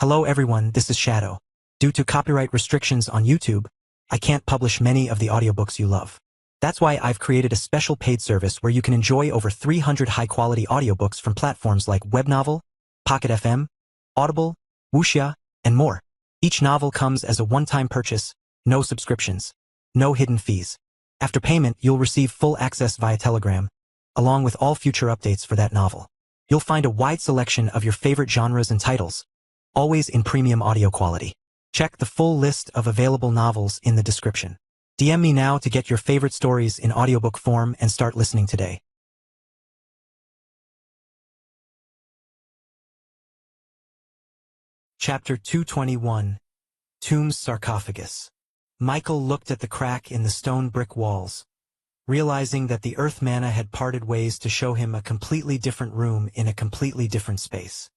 Hello everyone, this is Shadow. Due to copyright restrictions on YouTube, I can't publish many of the audiobooks you love. That's why I've created a special paid service where you can enjoy over 300 high-quality audiobooks from platforms like Webnovel, Pocket FM, Audible, Wuxia, and more. Each novel comes as a one-time purchase, no subscriptions, no hidden fees. After payment, you'll receive full access via Telegram, along with all future updates for that novel. You'll find a wide selection of your favorite genres and titles, always in premium audio quality. Check the full list of available novels in the description. DM me now to get your favorite stories in audiobook form and start listening today. Chapter 221, Tomb's Sarcophagus. Michael looked at the crack in the stone brick walls, realizing that the earth mana had parted ways to show him a completely different room in a completely different space.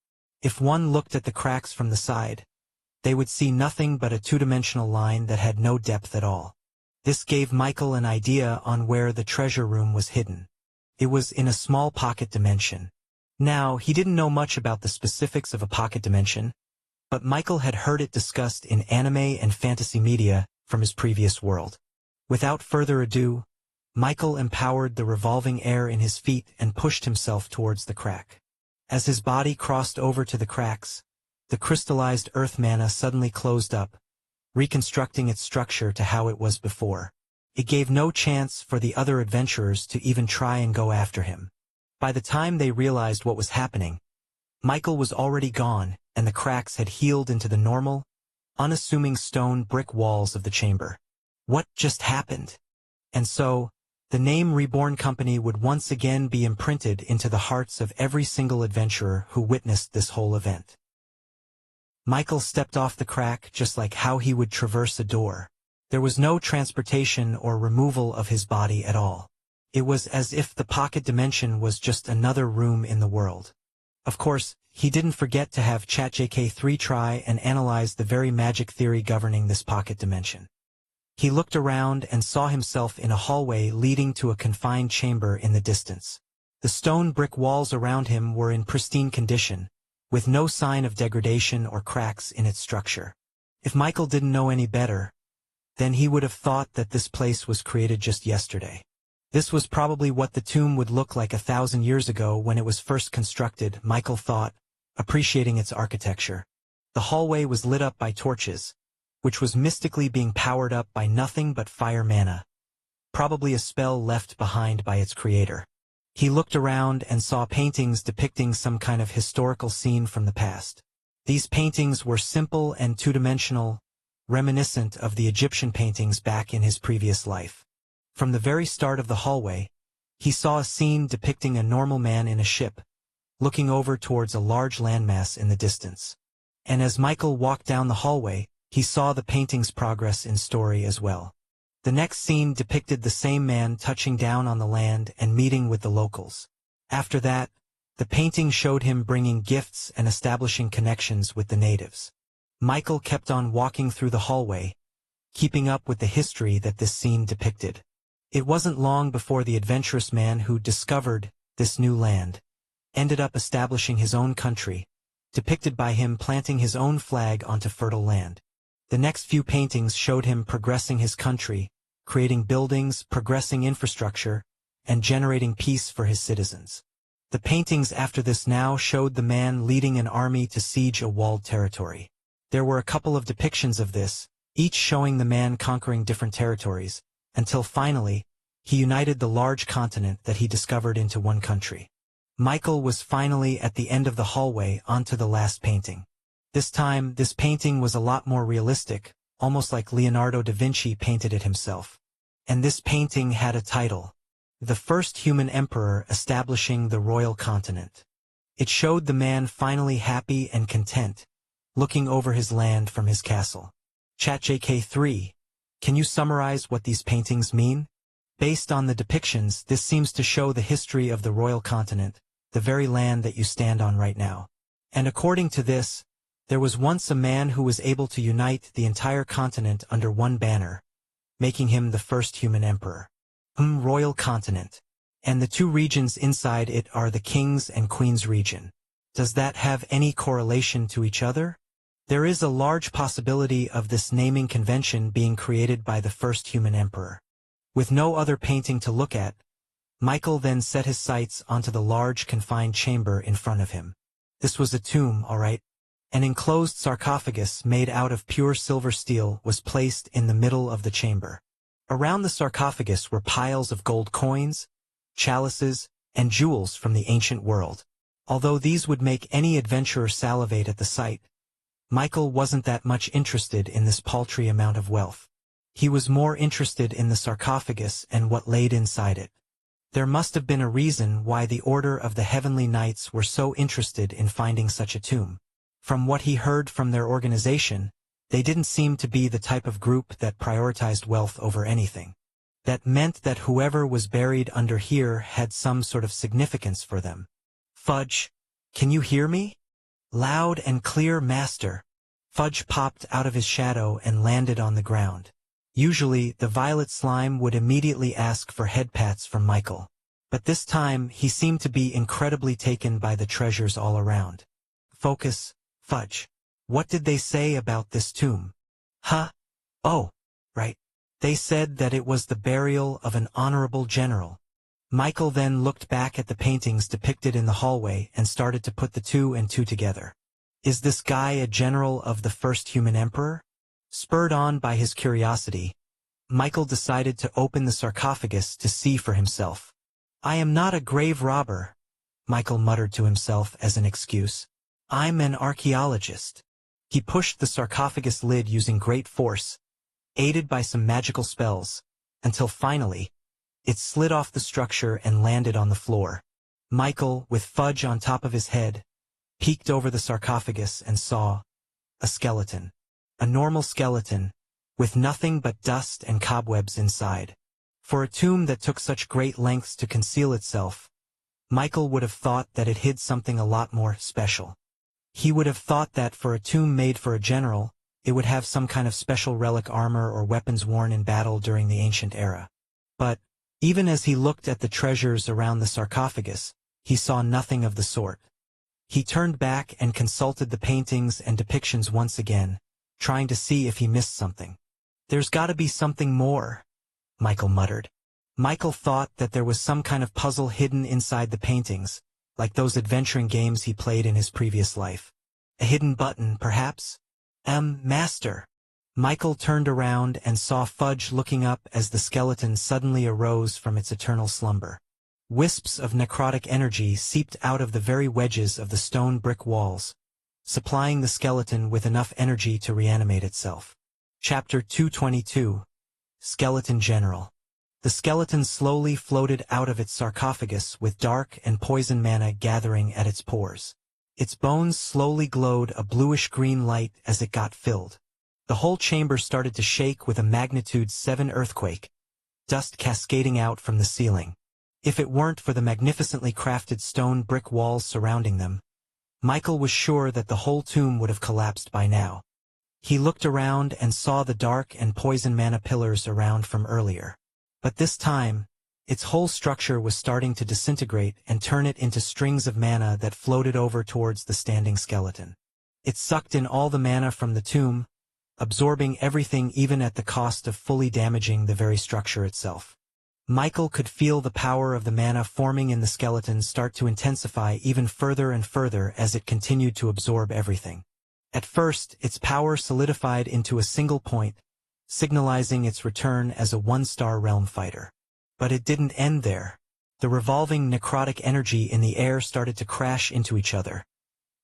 If one looked at the cracks from the side, they would see nothing but a two-dimensional line that had no depth at all. This gave Michael an idea on where the treasure room was hidden. It was in a small pocket dimension. Now, he didn't know much about the specifics of a pocket dimension, but Michael had heard it discussed in anime and fantasy media from his previous world. Without further ado, Michael empowered the revolving air in his feet and pushed himself towards the crack. As his body crossed over to the cracks, the crystallized earth mana suddenly closed up, reconstructing its structure to how it was before. It gave no chance for the other adventurers to even try and go after him. By the time they realized what was happening, Michael was already gone, and the cracks had healed into the normal, unassuming stone brick walls of the chamber. What just happened? And so, the name Reborn Company would once again be imprinted into the hearts of every single adventurer who witnessed this whole event. Michael stepped off the crack just like how he would traverse a door. There was no transportation or removal of his body at all. It was as if the pocket dimension was just another room in the world. Of course, he didn't forget to have ChatJK3 try and analyze the very magic theory governing this pocket dimension. He looked around and saw himself in a hallway leading to a confined chamber in the distance. The stone brick walls around him were in pristine condition, with no sign of degradation or cracks in its structure. If Michael didn't know any better, then he would have thought that this place was created just yesterday. This was probably what the tomb would look like 1,000 years ago when it was first constructed, Michael thought, appreciating its architecture. The hallway was lit up by torches, which was mystically being powered up by nothing but fire mana, probably a spell left behind by its creator. He looked around and saw paintings depicting some kind of historical scene from the past. These paintings were simple and two-dimensional, reminiscent of the Egyptian paintings back in his previous life. From the very start of the hallway, he saw a scene depicting a normal man in a ship, looking over towards a large landmass in the distance. And as Michael walked down the hallway, he saw the painting's progress in story as well. The next scene depicted the same man touching down on the land and meeting with the locals. After that, the painting showed him bringing gifts and establishing connections with the natives. Michael kept on walking through the hallway, keeping up with the history that this scene depicted. It wasn't long before the adventurous man who discovered this new land ended up establishing his own country, depicted by him planting his own flag onto fertile land. The next few paintings showed him progressing his country, creating buildings, progressing infrastructure, and generating peace for his citizens. The paintings after this now showed the man leading an army to siege a walled territory. There were a couple of depictions of this, each showing the man conquering different territories, until finally, he united the large continent that he discovered into one country. Michael was finally at the end of the hallway onto the last painting. This time, this painting was a lot more realistic, almost like Leonardo da Vinci painted it himself. And this painting had a title: The First Human Emperor Establishing the Royal Continent. It showed the man finally happy and content, looking over his land from his castle. ChatJK3, can you summarize what these paintings mean? Based on the depictions, this seems to show the history of the Royal Continent, the very land that you stand on right now. And according to this, there was once a man who was able to unite the entire continent under one banner, making him the first human emperor. Royal Continent. And the two regions inside it are the King's and Queen's region. Does that have any correlation to each other? There is a large possibility of this naming convention being created by the first human emperor. With no other painting to look at, Michael then set his sights onto the large confined chamber in front of him. This was a tomb, all right. An enclosed sarcophagus made out of pure silver steel was placed in the middle of the chamber. Around the sarcophagus were piles of gold coins, chalices, and jewels from the ancient world. Although these would make any adventurer salivate at the sight, Michael wasn't that much interested in this paltry amount of wealth. He was more interested in the sarcophagus and what laid inside it. There must have been a reason why the Order of the Heavenly Knights were so interested in finding such a tomb. From what he heard from their organization, they didn't seem to be the type of group that prioritized wealth over anything. That meant that whoever was buried under here had some sort of significance for them. Fudge, can you hear me? Loud and clear, Master. Fudge popped out of his shadow and landed on the ground. Usually, the violet slime would immediately ask for head pats from Michael. But this time, he seemed to be incredibly taken by the treasures all around. Focus, Fudge. What did they say about this tomb? Huh? Oh, right. They said that it was the burial of an honorable general. Michael then looked back at the paintings depicted in the hallway and started to put the two and two together. Is this guy a general of the first human emperor? Spurred on by his curiosity, Michael decided to open the sarcophagus to see for himself. I am not a grave robber, Michael muttered to himself as an excuse. I'm an archaeologist. He pushed the sarcophagus lid using great force, aided by some magical spells, until finally, it slid off the structure and landed on the floor. Michael, with Fudge on top of his head, peeked over the sarcophagus and saw a skeleton. A normal skeleton, with nothing but dust and cobwebs inside. For a tomb that took such great lengths to conceal itself, Michael would have thought that it hid something a lot more special. He would have thought that for a tomb made for a general, it would have some kind of special relic armor or weapons worn in battle during the ancient era. But, even as he looked at the treasures around the sarcophagus, he saw nothing of the sort. He turned back and consulted the paintings and depictions once again, trying to see if he missed something. There's gotta be something more, Michael muttered. Michael thought that there was some kind of puzzle hidden inside the paintings, like those adventuring games he played in his previous life. A hidden button, perhaps? Master. Michael turned around and saw Fudge looking up as the skeleton suddenly arose from its eternal slumber. Wisps of necrotic energy seeped out of the very wedges of the stone brick walls, supplying the skeleton with enough energy to reanimate itself. Chapter 222. Skeleton General. The skeleton slowly floated out of its sarcophagus with dark and poison mana gathering at its pores. Its bones slowly glowed a bluish-green light as it got filled. The whole chamber started to shake with a magnitude 7 earthquake, dust cascading out from the ceiling. If it weren't for the magnificently crafted stone brick walls surrounding them, Michael was sure that the whole tomb would have collapsed by now. He looked around and saw the dark and poison mana pillars around from earlier. But this time, its whole structure was starting to disintegrate and turn it into strings of mana that floated over towards the standing skeleton. It sucked in all the mana from the tomb, absorbing everything even at the cost of fully damaging the very structure itself. Michael could feel the power of the mana forming in the skeleton start to intensify even further and further as it continued to absorb everything. At first, its power solidified into a single point, signalizing its return as a one-star realm fighter. But it didn't end there. The revolving necrotic energy in the air started to crash into each other,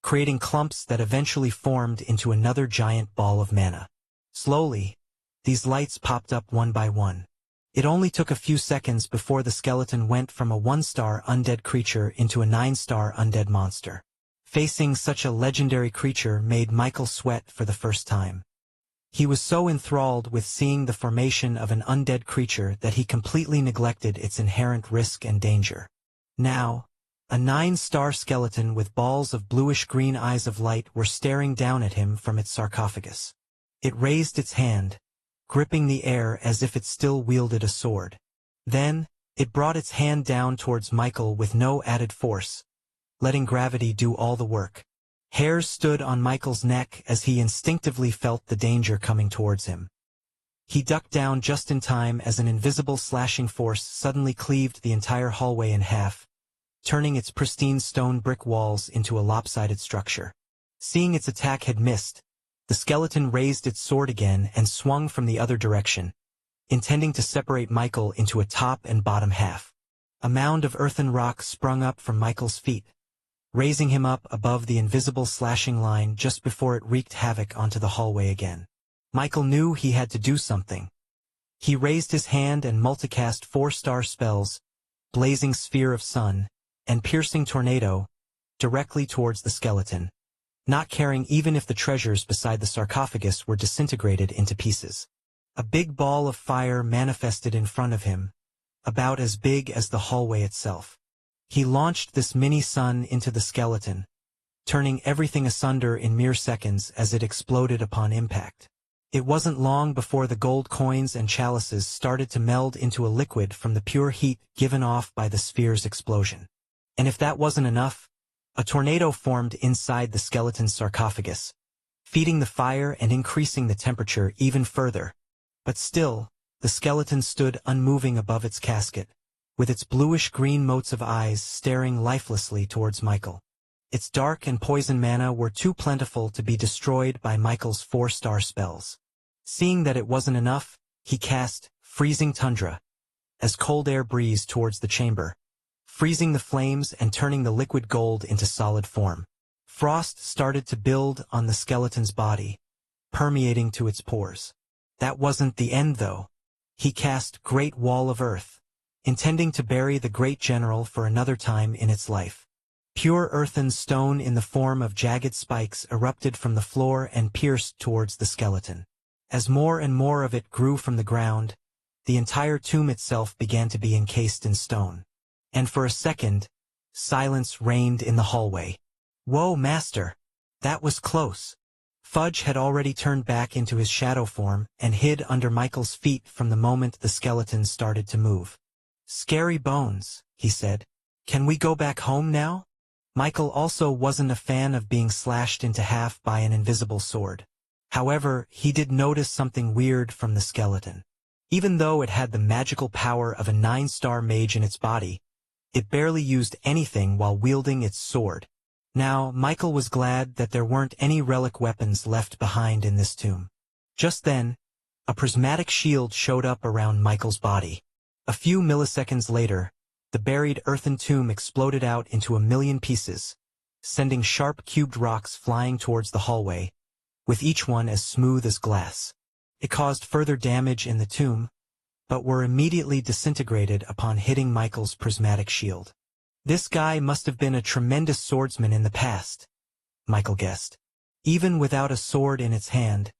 creating clumps that eventually formed into another giant ball of mana. Slowly, these lights popped up one by one. It only took a few seconds before the skeleton went from a 1-star undead creature into a 9-star undead monster. Facing such a legendary creature made Michael sweat for the first time. He was so enthralled with seeing the formation of an undead creature that he completely neglected its inherent risk and danger. Now, a 9-star skeleton with balls of bluish-green eyes of light were staring down at him from its sarcophagus. It raised its hand, gripping the air as if it still wielded a sword. Then, it brought its hand down towards Michael with no added force, letting gravity do all the work. Hairs stood on Michael's neck as he instinctively felt the danger coming towards him. He ducked down just in time as an invisible slashing force suddenly cleaved the entire hallway in half, turning its pristine stone brick walls into a lopsided structure. Seeing its attack had missed, the skeleton raised its sword again and swung from the other direction, intending to separate Michael into a top and bottom half. A mound of earthen rock sprung up from Michael's feet, raising him up above the invisible slashing line just before it wreaked havoc onto the hallway again. Michael knew he had to do something. He raised his hand and multicast 4-star spells, Blazing Sphere of Sun, and Piercing Tornado, directly towards the skeleton, not caring even if the treasures beside the sarcophagus were disintegrated into pieces. A big ball of fire manifested in front of him, about as big as the hallway itself. He launched this mini-sun into the skeleton, turning everything asunder in mere seconds as it exploded upon impact. It wasn't long before the gold coins and chalices started to meld into a liquid from the pure heat given off by the sphere's explosion. And if that wasn't enough, a tornado formed inside the skeleton's sarcophagus, feeding the fire and increasing the temperature even further. But still, the skeleton stood unmoving above its casket, with its bluish-green motes of eyes staring lifelessly towards Michael. Its dark and poison mana were too plentiful to be destroyed by Michael's 4-star spells. Seeing that it wasn't enough, he cast Freezing Tundra, as cold air breezed towards the chamber, freezing the flames and turning the liquid gold into solid form. Frost started to build on the skeleton's body, permeating to its pores. That wasn't the end, though. He cast Great Wall of Earth, intending to bury the great general for another time in its life. Pure earthen stone in the form of jagged spikes erupted from the floor and pierced towards the skeleton. As more and more of it grew from the ground, the entire tomb itself began to be encased in stone. And for a second, silence reigned in the hallway. Whoa, Master! That was close. Fudge had already turned back into his shadow form and hid under Michael's feet from the moment the skeleton started to move. Scary bones, he said. Can we go back home now? Michael also wasn't a fan of being slashed into half by an invisible sword. However, he did notice something weird from the skeleton. Even though it had the magical power of a 9-star mage in its body, it barely used anything while wielding its sword. Now, Michael was glad that there weren't any relic weapons left behind in this tomb. Just then, a prismatic shield showed up around Michael's body. A few milliseconds later, the buried earthen tomb exploded out into a million pieces, sending sharp cubed rocks flying towards the hallway, with each one as smooth as glass. It caused further damage in the tomb, but were immediately disintegrated upon hitting Michael's prismatic shield. This guy must have been a tremendous swordsman in the past, Michael guessed. Even without a sword in its hand,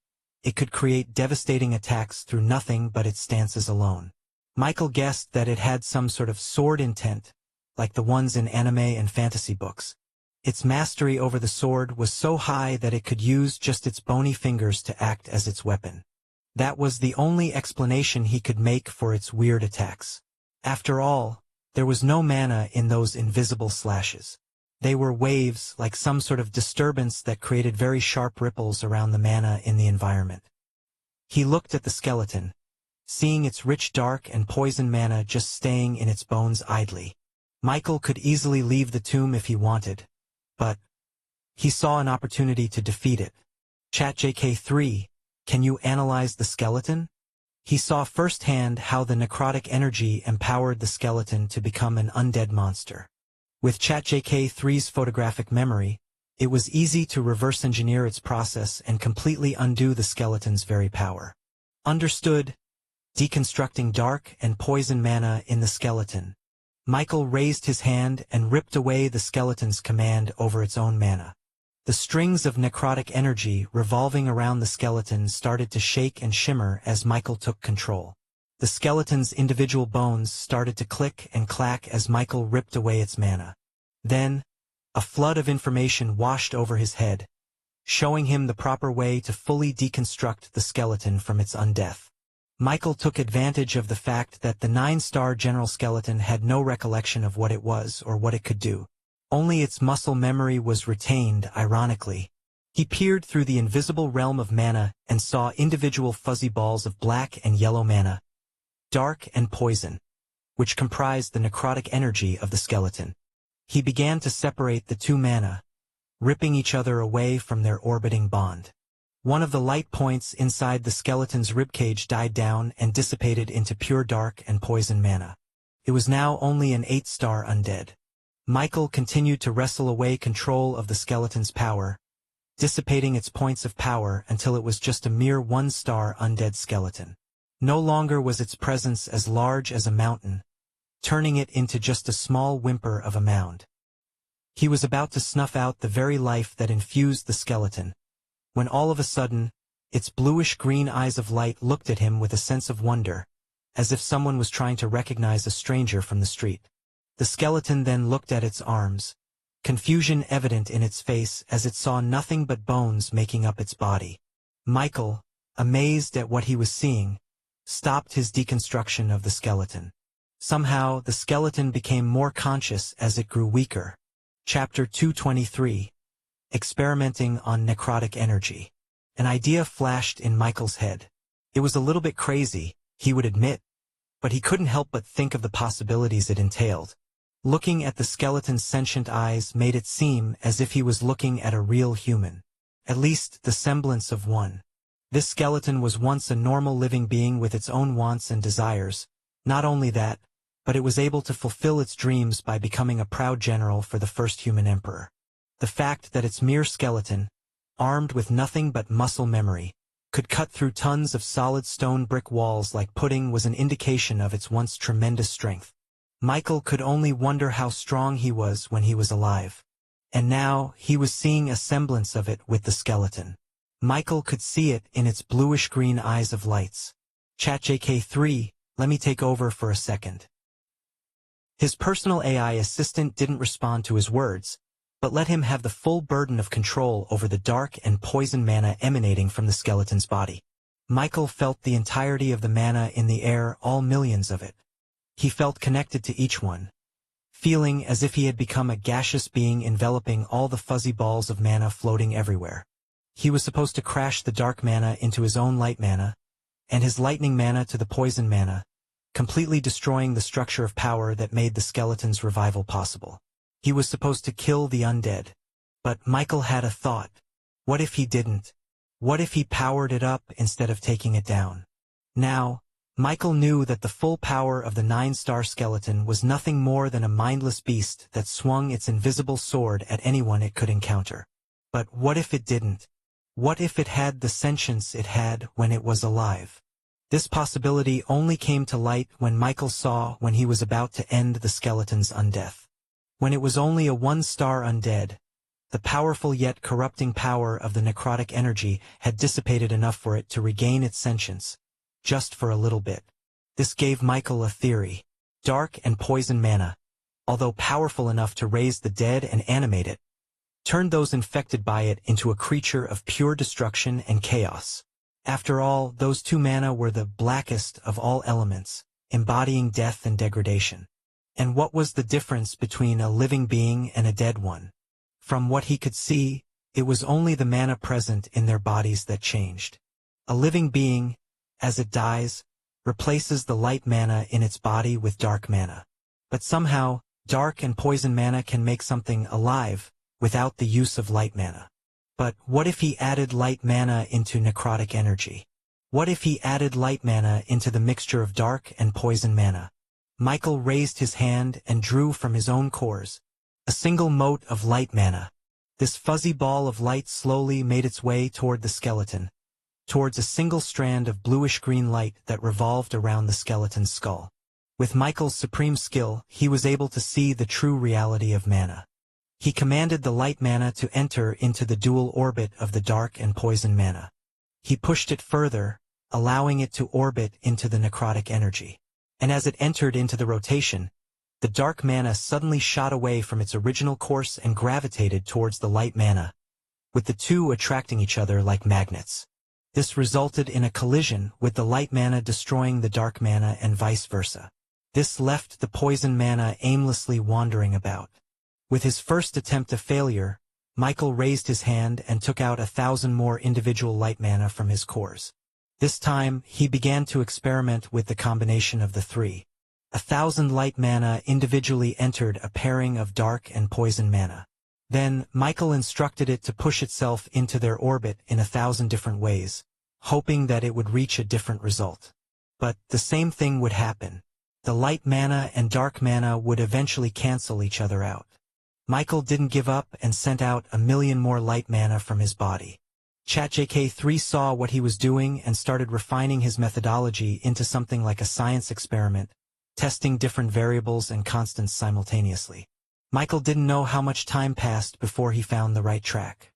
it could create devastating attacks through nothing but its stances alone. Michael guessed that it had some sort of sword intent, like the ones in anime and fantasy books. Its mastery over the sword was so high that it could use just its bony fingers to act as its weapon. That was the only explanation he could make for its weird attacks. After all, there was no mana in those invisible slashes. They were waves, like some sort of disturbance that created very sharp ripples around the mana in the environment. He looked at the skeleton, seeing its rich dark and poison mana just staying in its bones idly. Michael could easily leave the tomb if he wanted, but he saw an opportunity to defeat it. ChatJK3, can you analyze the skeleton? He saw firsthand how the necrotic energy empowered the skeleton to become an undead monster. With ChatJK3's photographic memory, it was easy to reverse engineer its process and completely undo the skeleton's very power. Understood. Deconstructing dark and poison mana in the skeleton. Michael raised his hand and ripped away the skeleton's command over its own mana. The strings of necrotic energy revolving around the skeleton started to shake and shimmer as Michael took control. The skeleton's individual bones started to click and clack as Michael ripped away its mana. Then, a flood of information washed over his head, showing him the proper way to fully deconstruct the skeleton from its undeath. Michael took advantage of the fact that the 9-star general skeleton had no recollection of what it was or what it could do. Only its muscle memory was retained, ironically. He peered through the invisible realm of mana and saw individual fuzzy balls of black and yellow mana, dark and poison, which comprised the necrotic energy of the skeleton. He began to separate the two mana, ripping each other away from their orbiting bond. One of the light points inside the skeleton's ribcage died down and dissipated into pure dark and poison mana. It was now only an 8-star undead. Michael continued to wrestle away control of the skeleton's power, dissipating its points of power until it was just a mere 1-star undead skeleton. No longer was its presence as large as a mountain, turning it into just a small whimper of a mound. He was about to snuff out the very life that infused the skeleton, when all of a sudden, its bluish-green eyes of light looked at him with a sense of wonder, as if someone was trying to recognize a stranger from the street. The skeleton then looked at its arms, confusion evident in its face as it saw nothing but bones making up its body. Michael, amazed at what he was seeing, stopped his deconstruction of the skeleton. Somehow, the skeleton became more conscious as it grew weaker. Chapter 223. Experimenting on necrotic energy. An idea flashed in Michael's head. It was a little bit crazy, he would admit, but he couldn't help but think of the possibilities it entailed. Looking at the skeleton's sentient eyes made it seem as if he was looking at a real human. At least the semblance of one. This skeleton was once a normal living being with its own wants and desires. Not only that, but it was able to fulfill its dreams by becoming a proud general for the first human emperor. The fact that its mere skeleton, armed with nothing but muscle memory, could cut through tons of solid stone brick walls like pudding was an indication of its once tremendous strength. Michael could only wonder how strong he was when he was alive. And now, he was seeing a semblance of it with the skeleton. Michael could see it in its bluish-green eyes of lights. ChatJK3, let me take over for a second. His personal AI assistant didn't respond to his words, but let him have the full burden of control over the dark and poison mana emanating from the skeleton's body. Michael felt the entirety of the mana in the air, all millions of it. He felt connected to each one, feeling as if he had become a gaseous being enveloping all the fuzzy balls of mana floating everywhere. He was supposed to crash the dark mana into his own light mana, and his lightning mana to the poison mana, completely destroying the structure of power that made the skeleton's revival possible. He was supposed to kill the undead. But Michael had a thought. What if he didn't? What if he powered it up instead of taking it down? Now, Michael knew that the full power of the 9-star skeleton was nothing more than a mindless beast that swung its invisible sword at anyone it could encounter. But what if it didn't? What if it had the sentience it had when it was alive? This possibility only came to light when Michael saw when he was about to end the skeleton's undeath. When it was only a 1-star undead, the powerful yet corrupting power of the necrotic energy had dissipated enough for it to regain its sentience, just for a little bit. This gave Michael a theory. Dark and poison mana, although powerful enough to raise the dead and animate it, turned those infected by it into a creature of pure destruction and chaos. After all, those two mana were the blackest of all elements, embodying death and degradation. And what was the difference between a living being and a dead one? From what he could see, it was only the mana present in their bodies that changed. A living being, as it dies, replaces the light mana in its body with dark mana. But somehow, dark and poison mana can make something alive without the use of light mana. But what if he added light mana into necrotic energy? What if he added light mana into the mixture of dark and poison mana? Michael raised his hand and drew from his own cores a single mote of light mana. This fuzzy ball of light slowly made its way toward the skeleton, towards a single strand of bluish-green light that revolved around the skeleton's skull. With Michael's supreme skill, he was able to see the true reality of mana. He commanded the light mana to enter into the dual orbit of the dark and poison mana. He pushed it further, allowing it to orbit into the necrotic energy. And as it entered into the rotation, the dark mana suddenly shot away from its original course and gravitated towards the light mana, with the two attracting each other like magnets. This resulted in a collision, with the light mana destroying the dark mana and vice versa. This left the poison mana aimlessly wandering about. With his first attempt a failure, Michael raised his hand and took out 1,000 more individual light mana from his cores. This time, he began to experiment with the combination of the three. 1,000 light mana individually entered a pairing of dark and poison mana. Then, Michael instructed it to push itself into their orbit in 1,000 different ways, hoping that it would reach a different result. But the same thing would happen. The light mana and dark mana would eventually cancel each other out. Michael didn't give up and sent out 1,000,000 more light mana from his body. ChatGK3 saw what he was doing and started refining his methodology into something like a science experiment, testing different variables and constants simultaneously. Michael didn't know how much time passed before he found the right track.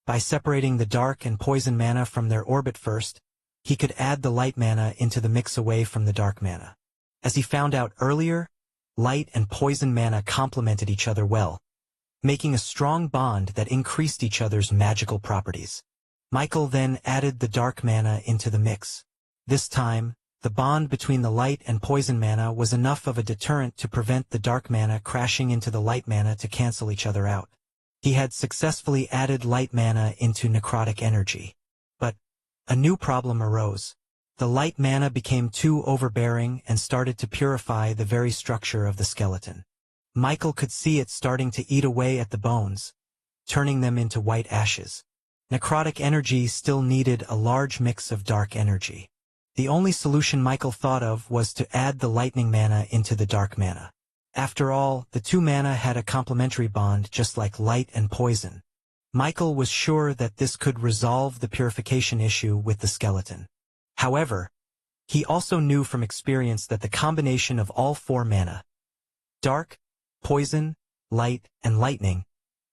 By separating the dark and poison mana from their orbit first, he could add the light mana into the mix away from the dark mana. As he found out earlier, light and poison mana complemented each other well, making a strong bond that increased each other's magical properties. Michael then added the dark mana into the mix. This time, the bond between the light and poison mana was enough of a deterrent to prevent the dark mana crashing into the light mana to cancel each other out. He had successfully added light mana into necrotic energy. But a new problem arose. The light mana became too overbearing and started to purify the very structure of the skeleton. Michael could see it starting to eat away at the bones, turning them into white ashes. Necrotic energy still needed a large mix of dark energy. The only solution Michael thought of was to add the lightning mana into the dark mana. After all, the two mana had a complementary bond just like light and poison. Michael was sure that this could resolve the purification issue with the skeleton. However, he also knew from experience that the combination of all four mana, dark, poison, light, and lightning,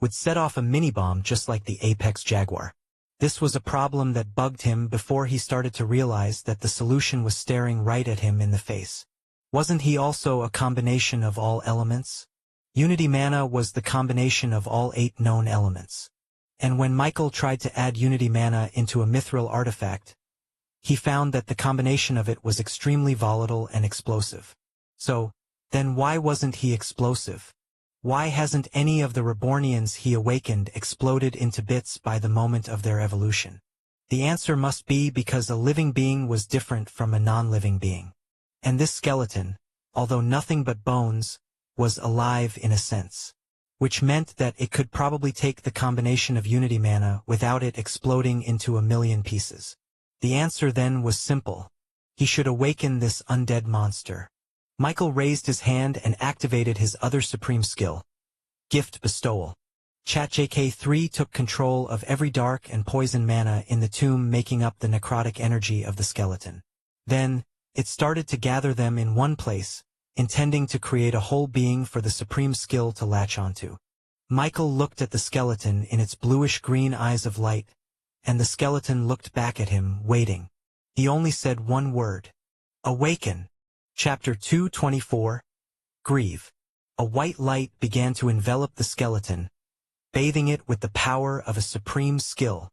would set off a mini-bomb just like the Apex Jaguar. This was a problem that bugged him before he started to realize that the solution was staring right at him in the face. Wasn't he also a combination of all elements? Unity mana was the combination of all 8 known elements. And when Michael tried to add Unity mana into a mithril artifact, he found that the combination of it was extremely volatile and explosive. So, then why wasn't he explosive? Why hasn't any of the Rebornians he awakened exploded into bits by the moment of their evolution? The answer must be because a living being was different from a non-living being. And this skeleton, although nothing but bones, was alive in a sense. Which meant that it could probably take the combination of Unity mana without it exploding into 1,000,000 pieces. The answer then was simple. He should awaken this undead monster. Michael raised his hand and activated his other supreme skill, Gift Bestowal. ChatGK3 took control of every dark and poison mana in the tomb, making up the necrotic energy of the skeleton. Then, it started to gather them in one place, intending to create a whole being for the supreme skill to latch onto. Michael looked at the skeleton in its bluish-green eyes of light, and the skeleton looked back at him, waiting. He only said one word. Awaken. Chapter 224. Grieve. A white light began to envelop the skeleton, bathing it with the power of a supreme skill.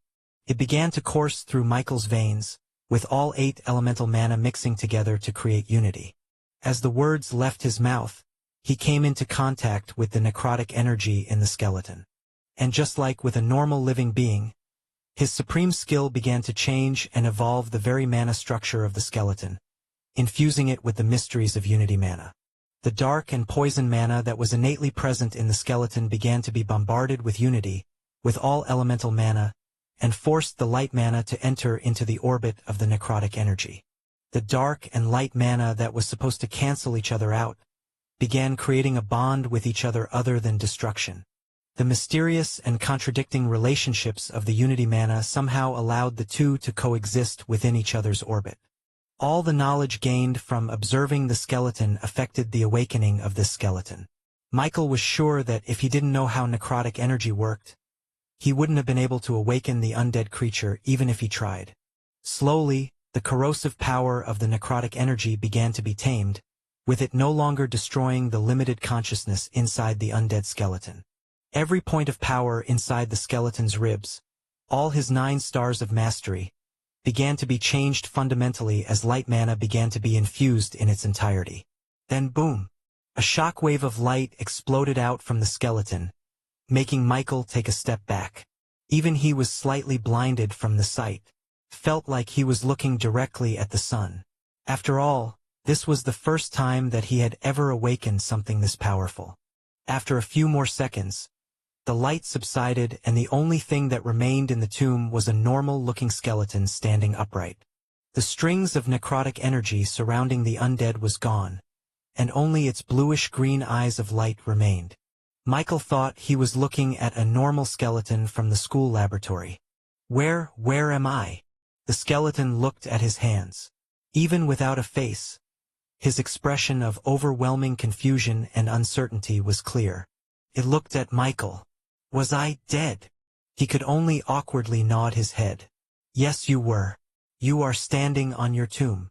It began to course through Michael's veins, with all 8 elemental mana mixing together to create unity. As the words left his mouth, he came into contact with the necrotic energy in the skeleton. And just like with a normal living being, his supreme skill began to change and evolve the very mana structure of the skeleton, infusing it with the mysteries of Unity mana. The dark and poison mana that was innately present in the skeleton began to be bombarded with Unity, with all elemental mana, and forced the light mana to enter into the orbit of the necrotic energy. The dark and light mana that was supposed to cancel each other out began creating a bond with each other other than destruction. The mysterious and contradicting relationships of the Unity mana somehow allowed the two to coexist within each other's orbit. All the knowledge gained from observing the skeleton affected the awakening of this skeleton. Michael was sure that if he didn't know how necrotic energy worked, he wouldn't have been able to awaken the undead creature even if he tried. Slowly, the corrosive power of the necrotic energy began to be tamed, with it no longer destroying the limited consciousness inside the undead skeleton. Every point of power inside the skeleton's ribs, all his 9 stars of mastery, began to be changed fundamentally as light mana began to be infused in its entirety. Then boom! A shockwave of light exploded out from the skeleton, making Michael take a step back. Even he was slightly blinded from the sight. Felt like he was looking directly at the sun. After all, this was the first time that he had ever awakened something this powerful. After a few more seconds, the light subsided and the only thing that remained in the tomb was a normal-looking skeleton standing upright. The strings of necrotic energy surrounding the undead was gone, and only its bluish-green eyes of light remained. Michael thought he was looking at a normal skeleton from the school laboratory. Where am I? The skeleton looked at his hands. Even without a face, his expression of overwhelming confusion and uncertainty was clear. It looked at Michael. Was I dead? He could only awkwardly nod his head. Yes, you were. You are standing on your tomb.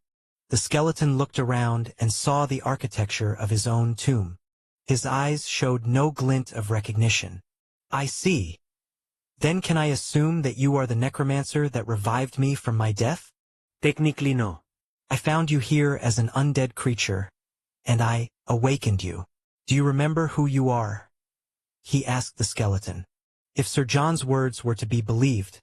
The skeleton looked around and saw the architecture of his own tomb. His eyes showed no glint of recognition. I see. Then can I assume that you are the necromancer that revived me from my death? Technically no. I found you here as an undead creature, and I awakened you. Do you remember who you are? He asked the skeleton. If Sir John's words were to be believed,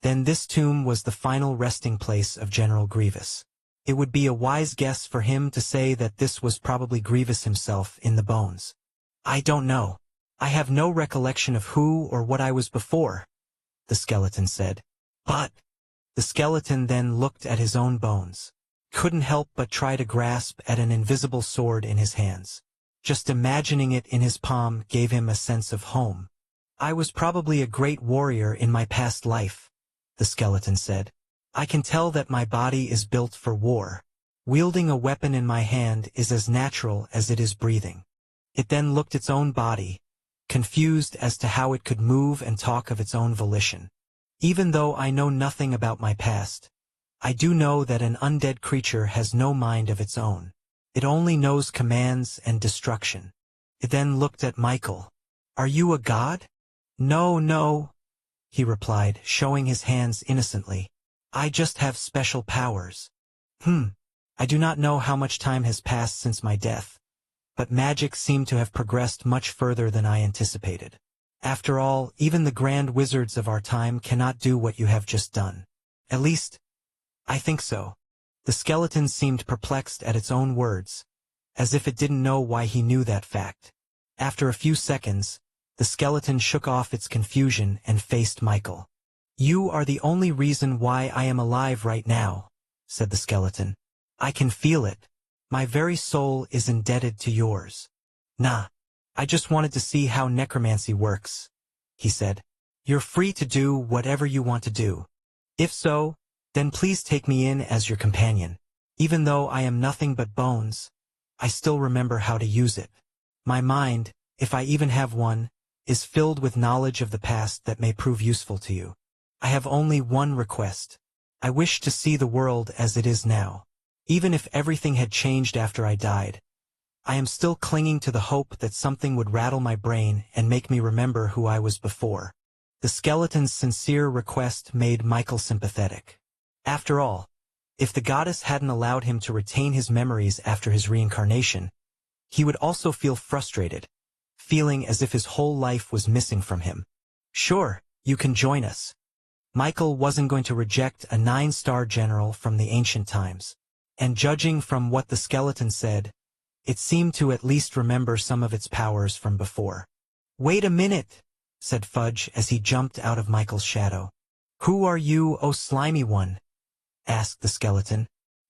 then this tomb was the final resting place of General Grievous. It would be a wise guess for him to say that this was probably Grievous himself in the bones. I don't know. I have no recollection of who or what I was before, the skeleton said. But the skeleton then looked at his own bones. Couldn't help but try to grasp at an invisible sword in his hands. Just imagining it in his palm gave him a sense of home. I was probably a great warrior in my past life, the skeleton said. I can tell that my body is built for war. Wielding a weapon in my hand is as natural as it is breathing. It then looked its own body, confused as to how it could move and talk of its own volition. Even though I know nothing about my past, I do know that an undead creature has no mind of its own. It only knows commands and destruction. It then looked at Michael. Are you a god? No, he replied, showing his hands innocently. I just have special powers. I do not know how much time has passed since my death, but magic seemed to have progressed much further than I anticipated. After all, even the grand wizards of our time cannot do what you have just done. At least, I think so. The skeleton seemed perplexed at its own words, as if it didn't know why he knew that fact. After a few seconds, the skeleton shook off its confusion and faced Michael. You are the only reason why I am alive right now, said the skeleton. I can feel it. My very soul is indebted to yours. Nah, I just wanted to see how necromancy works, he said. You're free to do whatever you want to do. If so, then please take me in as your companion. Even though I am nothing but bones, I still remember how to use it. My mind, if I even have one, is filled with knowledge of the past that may prove useful to you. I have only one request. I wish to see the world as it is now. Even if everything had changed after I died, I am still clinging to the hope that something would rattle my brain and make me remember who I was before. The skeleton's sincere request made Michael sympathetic. After all, if the goddess hadn't allowed him to retain his memories after his reincarnation, he would also feel frustrated, feeling as if his whole life was missing from him. Sure, you can join us. Michael wasn't going to reject a 9-star general from the ancient times. And judging from what the skeleton said, it seemed to at least remember some of its powers from before. Wait a minute, said Fudge as he jumped out of Michael's shadow. Who are you, oh slimy one? Asked the skeleton.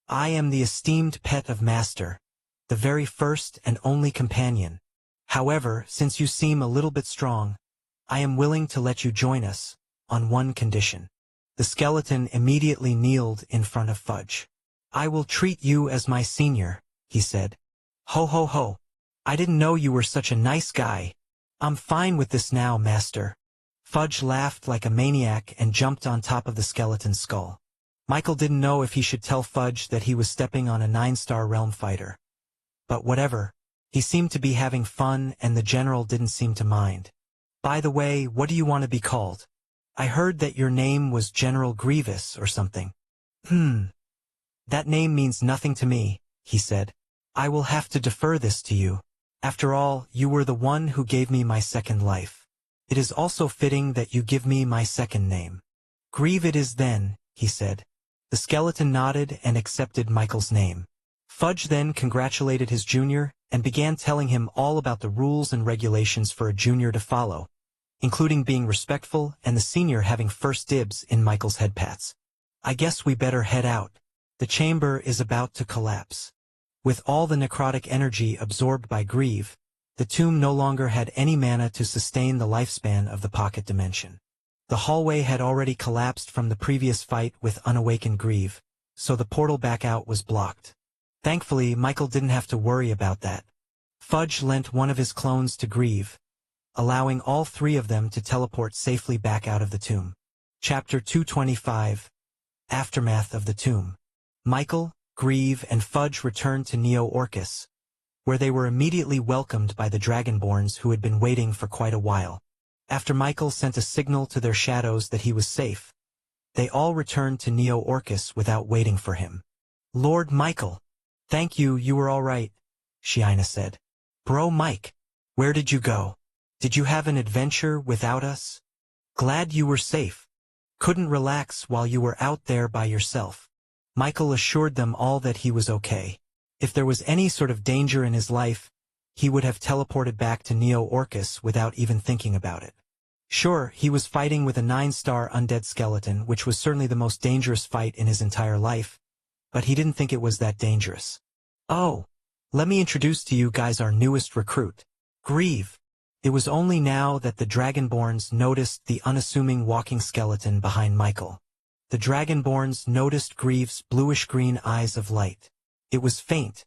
I am the esteemed pet of Master, the very first and only companion. However, since you seem a little bit strong, I am willing to let you join us, on one condition. The skeleton immediately kneeled in front of Fudge. I will treat you as my senior, he said. Ho ho ho. I didn't know you were such a nice guy. I'm fine with this now, Master. Fudge laughed like a maniac and jumped on top of the skeleton's skull. Michael didn't know if he should tell Fudge that he was stepping on a 9-star realm fighter. But whatever. He seemed to be having fun and the general didn't seem to mind. By the way, what do you want to be called? I heard that your name was General Grievous or something. That name means nothing to me, he said. I will have to defer this to you. After all, you were the one who gave me my second life. It is also fitting that you give me my second name. Grieve it is then, he said. The skeleton nodded and accepted Michael's name. Fudge then congratulated his junior and began telling him all about the rules and regulations for a junior to follow, including being respectful and the senior having first dibs in Michael's headpats. I guess we better head out. The chamber is about to collapse. With all the necrotic energy absorbed by Grieve, the tomb no longer had any mana to sustain the lifespan of the pocket dimension. The hallway had already collapsed from the previous fight with unawakened Grieve, so the portal back out was blocked. Thankfully, Michael didn't have to worry about that. Fudge lent one of his clones to Grieve, allowing all three of them to teleport safely back out of the tomb. Chapter 225, Aftermath of the Tomb. Michael, Grieve, and Fudge returned to Neo-Orcus, where they were immediately welcomed by the Dragonborns who had been waiting for quite a while. After Michael sent a signal to their shadows that he was safe, they all returned to Neo-Orcus without waiting for him. Lord Michael, thank you, you were all right, Shiina said. Bro Mike, where did you go? Did you have an adventure without us? Glad you were safe. Couldn't relax while you were out there by yourself. Michael assured them all that he was okay. If there was any sort of danger in his life, he would have teleported back to Neo-Orcus without even thinking about it. Sure, he was fighting with a 9-star undead skeleton, which was certainly the most dangerous fight in his entire life, but he didn't think it was that dangerous. Oh, let me introduce to you guys our newest recruit, Grieve. It was only now that the Dragonborns noticed the unassuming walking skeleton behind Michael. The Dragonborns noticed Grieve's bluish-green eyes of light. It was faint,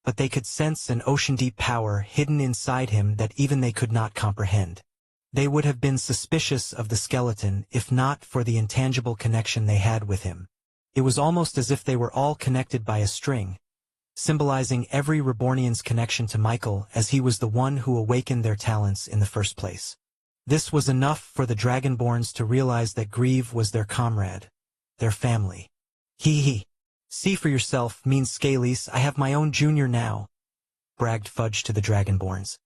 but they could sense an ocean-deep power hidden inside him that even they could not comprehend. They would have been suspicious of the skeleton if not for the intangible connection they had with him. It was almost as if they were all connected by a string, symbolizing every Rebornian's connection to Michael as he was the one who awakened their talents in the first place. This was enough for the Dragonborns to realize that Grieve was their comrade, their family. Hee. See for yourself, mean Scalise, I have my own junior now, bragged Fudge to the Dragonborns.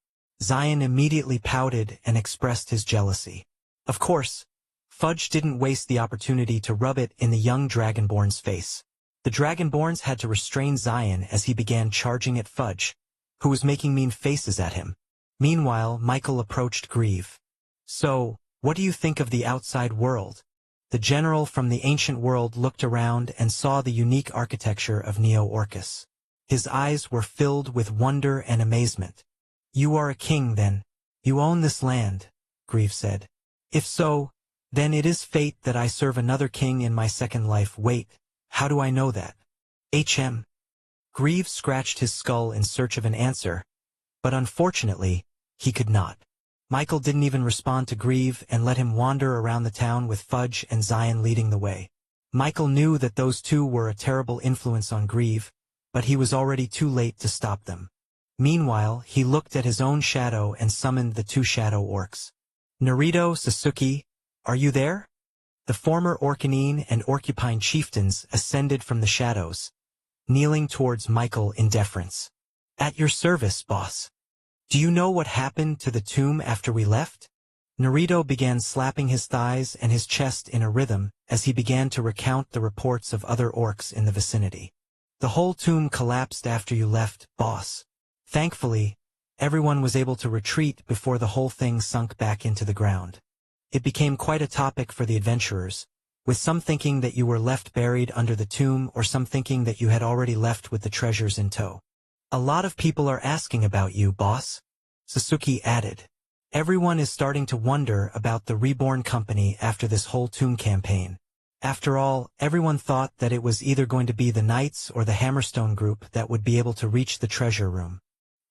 Zion immediately pouted and expressed his jealousy. Of course, Fudge didn't waste the opportunity to rub it in the young Dragonborn's face. The Dragonborns had to restrain Zion as he began charging at Fudge, who was making mean faces at him. Meanwhile, Michael approached Grieve. So, what do you think of the outside world? The general from the ancient world looked around and saw the unique architecture of Neo-Orcus. His eyes were filled with wonder and amazement. You are a king, then. You own this land, Grieve said. If so, then it is fate that I serve another king in my second life. Wait, how do I know that? Grieve scratched his skull in search of an answer, but unfortunately, he could not. Michael didn't even respond to Grieve and let him wander around the town with Fudge and Zion leading the way. Michael knew that those two were a terrible influence on Grieve, but he was already too late to stop them. Meanwhile, he looked at his own shadow and summoned the two shadow orcs. Naruto, Sasuke, are you there? The former Orcanine and Orcupine chieftains ascended from the shadows, kneeling towards Michael in deference. At your service, boss. Do you know what happened to the tomb after we left? Naruto began slapping his thighs and his chest in a rhythm as he began to recount the reports of other orcs in the vicinity. The whole tomb collapsed after you left, boss. Thankfully, everyone was able to retreat before the whole thing sunk back into the ground. It became quite a topic for the adventurers, with some thinking that you were left buried under the tomb or some thinking that you had already left with the treasures in tow. A lot of people are asking about you, boss, Sasuke added. Everyone is starting to wonder about the Reborn company after this whole tomb campaign. After all, everyone thought that it was either going to be the Knights or the Hammerstone group that would be able to reach the treasure room.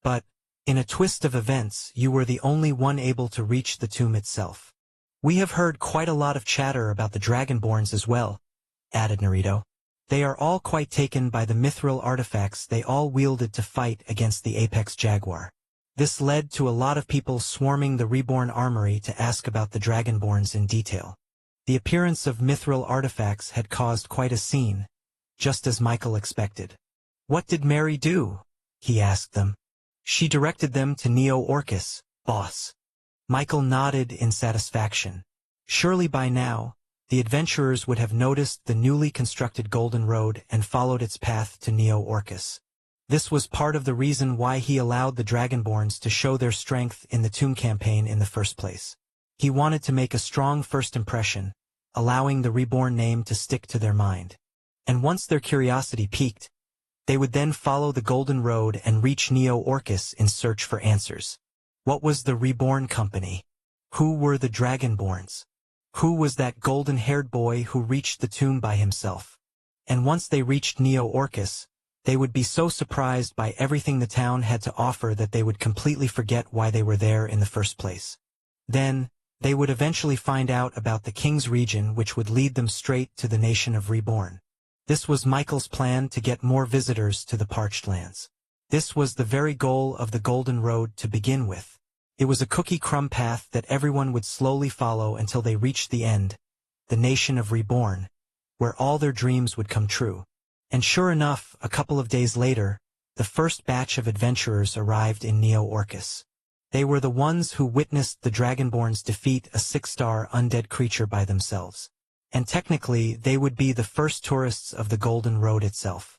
But, in a twist of events, you were the only one able to reach the tomb itself. We have heard quite a lot of chatter about the Dragonborns as well, added Naruto. They are all quite taken by the mithril artifacts they all wielded to fight against the Apex Jaguar. This led to a lot of people swarming the Reborn armory to ask about the Dragonborns in detail. The appearance of mithril artifacts had caused quite a scene, just as Michael expected. What did Mary do? He asked them. She directed them to Neo-Orcus, boss. Michael nodded in satisfaction. Surely by now, the adventurers would have noticed the newly constructed Golden Road and followed its path to Neo-Orcus. This was part of the reason why he allowed the Dragonborns to show their strength in the Tomb campaign in the first place. He wanted to make a strong first impression, allowing the Reborn name to stick to their mind. And once their curiosity piqued, they would then follow the Golden Road and reach Neo-Orcus in search for answers. What was the Reborn Company? Who were the Dragonborns? Who was that golden-haired boy who reached the tomb by himself? And once they reached Neo-Orcus, they would be so surprised by everything the town had to offer that they would completely forget why they were there in the first place. Then, they would eventually find out about the King's region, which would lead them straight to the nation of Reborn. This was Michael's plan to get more visitors to the parched lands. This was the very goal of the Golden Road to begin with. It was a cookie-crumb path that everyone would slowly follow until they reached the end, the nation of Reborn, where all their dreams would come true. And sure enough, a couple of days later, the first batch of adventurers arrived in Neo-Orcus. They were the ones who witnessed the Dragonborns defeat a 6-star undead creature by themselves. And technically, they would be the first tourists of the Golden Road itself.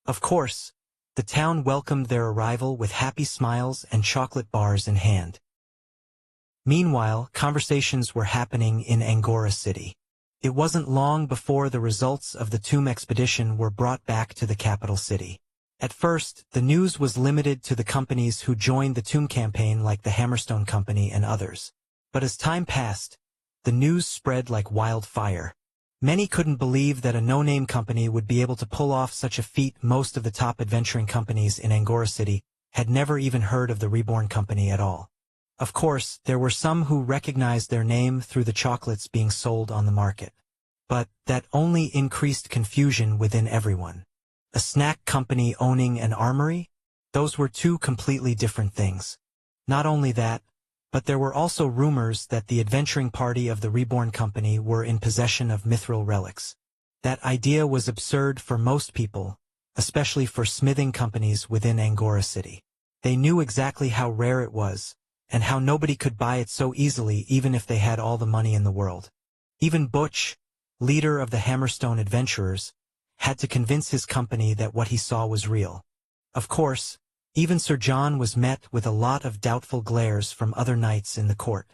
Of course, the town welcomed their arrival with happy smiles and chocolate bars in hand. Meanwhile, conversations were happening in Angora City. It wasn't long before the results of the Tomb expedition were brought back to the capital city. At first, the news was limited to the companies who joined the Tomb campaign like the Hammerstone Company and others. But as time passed, the news spread like wildfire. Many couldn't believe that a no-name company would be able to pull off such a feat. Most of the top adventuring companies in Angora City had never even heard of the Reborn Company at all. Of course, there were some who recognized their name through the chocolates being sold on the market. But that only increased confusion within everyone. A snack company owning an armory? Those were two completely different things. Not only that, but there were also rumors that the adventuring party of the Reborn Company were in possession of mithril relics. That idea was absurd for most people, especially for smithing companies within Angora City. They knew exactly how rare it was, and how nobody could buy it so easily even if they had all the money in the world. Even Butch, leader of the Hammerstone Adventurers, had to convince his company that what he saw was real. Of course, even Sir John was met with a lot of doubtful glares from other knights in the court.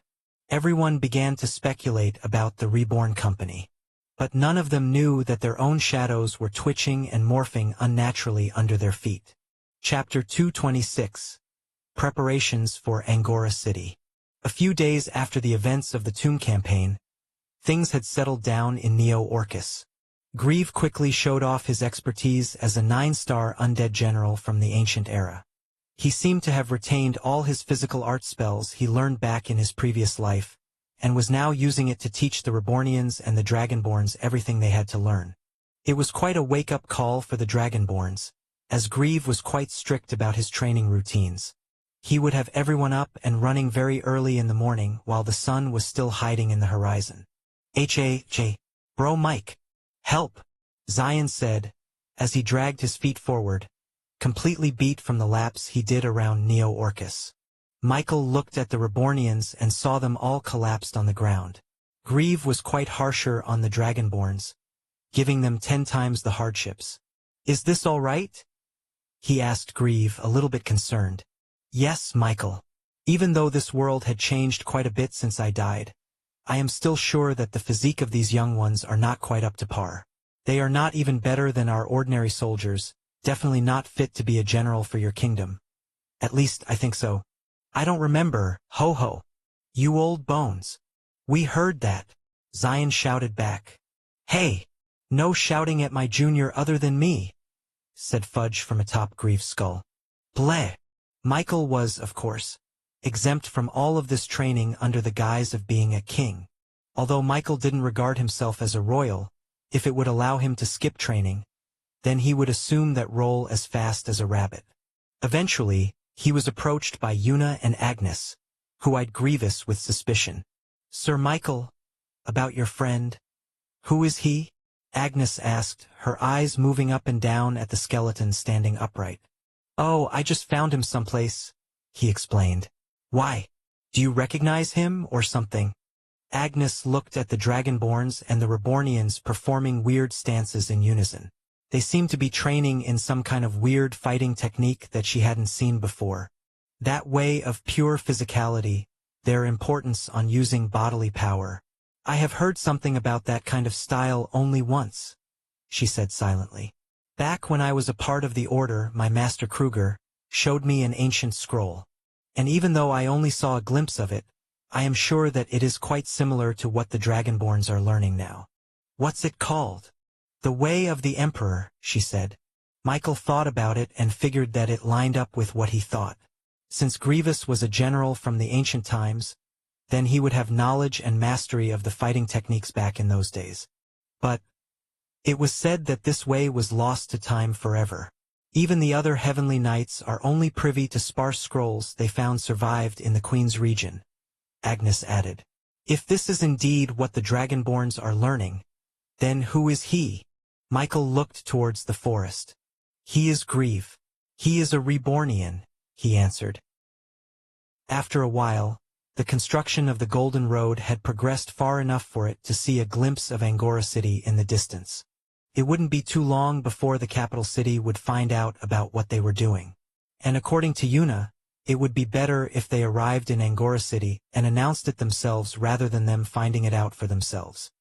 Everyone began to speculate about the Reborn Company. But none of them knew that their own shadows were twitching and morphing unnaturally under their feet. Chapter 226. Preparations for Angora City. A few days after the events of the Tomb campaign, things had settled down in Neo-Orcus. Grieve quickly showed off his expertise as a 9-star undead general from the ancient era. He seemed to have retained all his physical art spells he learned back in his previous life, and was now using it to teach the Rebornians and the Dragonborns everything they had to learn. It was quite a wake-up call for the Dragonborns, as Grieve was quite strict about his training routines. He would have everyone up and running very early in the morning while the sun was still hiding in the horizon. Bro Mike. Help, Zion said, as he dragged his feet forward, completely beat from the laps he did around Neo-Orcus. Michael looked at the Rebornians and saw them all collapsed on the ground. Grieve was quite harsher on the Dragonborns, giving them 10 times the hardships. Is this all right? He asked Grieve, a little bit concerned. Yes, Michael. Even though this world had changed quite a bit since I died, I am still sure that the physique of these young ones are not quite up to par. They are not even better than our ordinary soldiers, definitely not fit to be a general for your kingdom. At least, I think so. I don't remember, ho-ho. You old bones. We heard that, Zion shouted back. Hey, no shouting at my junior other than me, said Fudge from atop Grieve's skull. Bleh. Michael was, of course, exempt from all of this training under the guise of being a king. Although Michael didn't regard himself as a royal, if it would allow him to skip training, then he would assume that role as fast as a rabbit. Eventually, he was approached by Una and Agnes, who eyed Grievous with suspicion. Sir Michael, about your friend. Who is he? Agnes asked, her eyes moving up and down at the skeleton standing upright. Oh, I just found him someplace, he explained. Why? Do you recognize him or something? Agnes looked at the Dragonborns and the Rebornians performing weird stances in unison. They seemed to be training in some kind of weird fighting technique that she hadn't seen before. That way of pure physicality, their importance on using bodily power. I have heard something about that kind of style only once, she said silently. Back when I was a part of the Order, my Master Kruger showed me an ancient scroll. And even though I only saw a glimpse of it, I am sure that it is quite similar to what the Dragonborns are learning now. What's it called? The Way of the Emperor, she said. Michael thought about it and figured that it lined up with what he thought. Since Grievous was a general from the ancient times, then he would have knowledge and mastery of the fighting techniques back in those days. But it was said that this way was lost to time forever. Even the other heavenly knights are only privy to sparse scrolls they found survived in the Queen's region, Agnes added. If this is indeed what the Dragonborns are learning, then who is he? Michael looked towards the forest. He is Grieve. He is a Rebornian, he answered. After a while, the construction of the Golden Road had progressed far enough for it to see a glimpse of Angora City in the distance. It wouldn't be too long before the capital city would find out about what they were doing. And according to Yuna, it would be better if they arrived in Angora City and announced it themselves rather than them finding it out for themselves.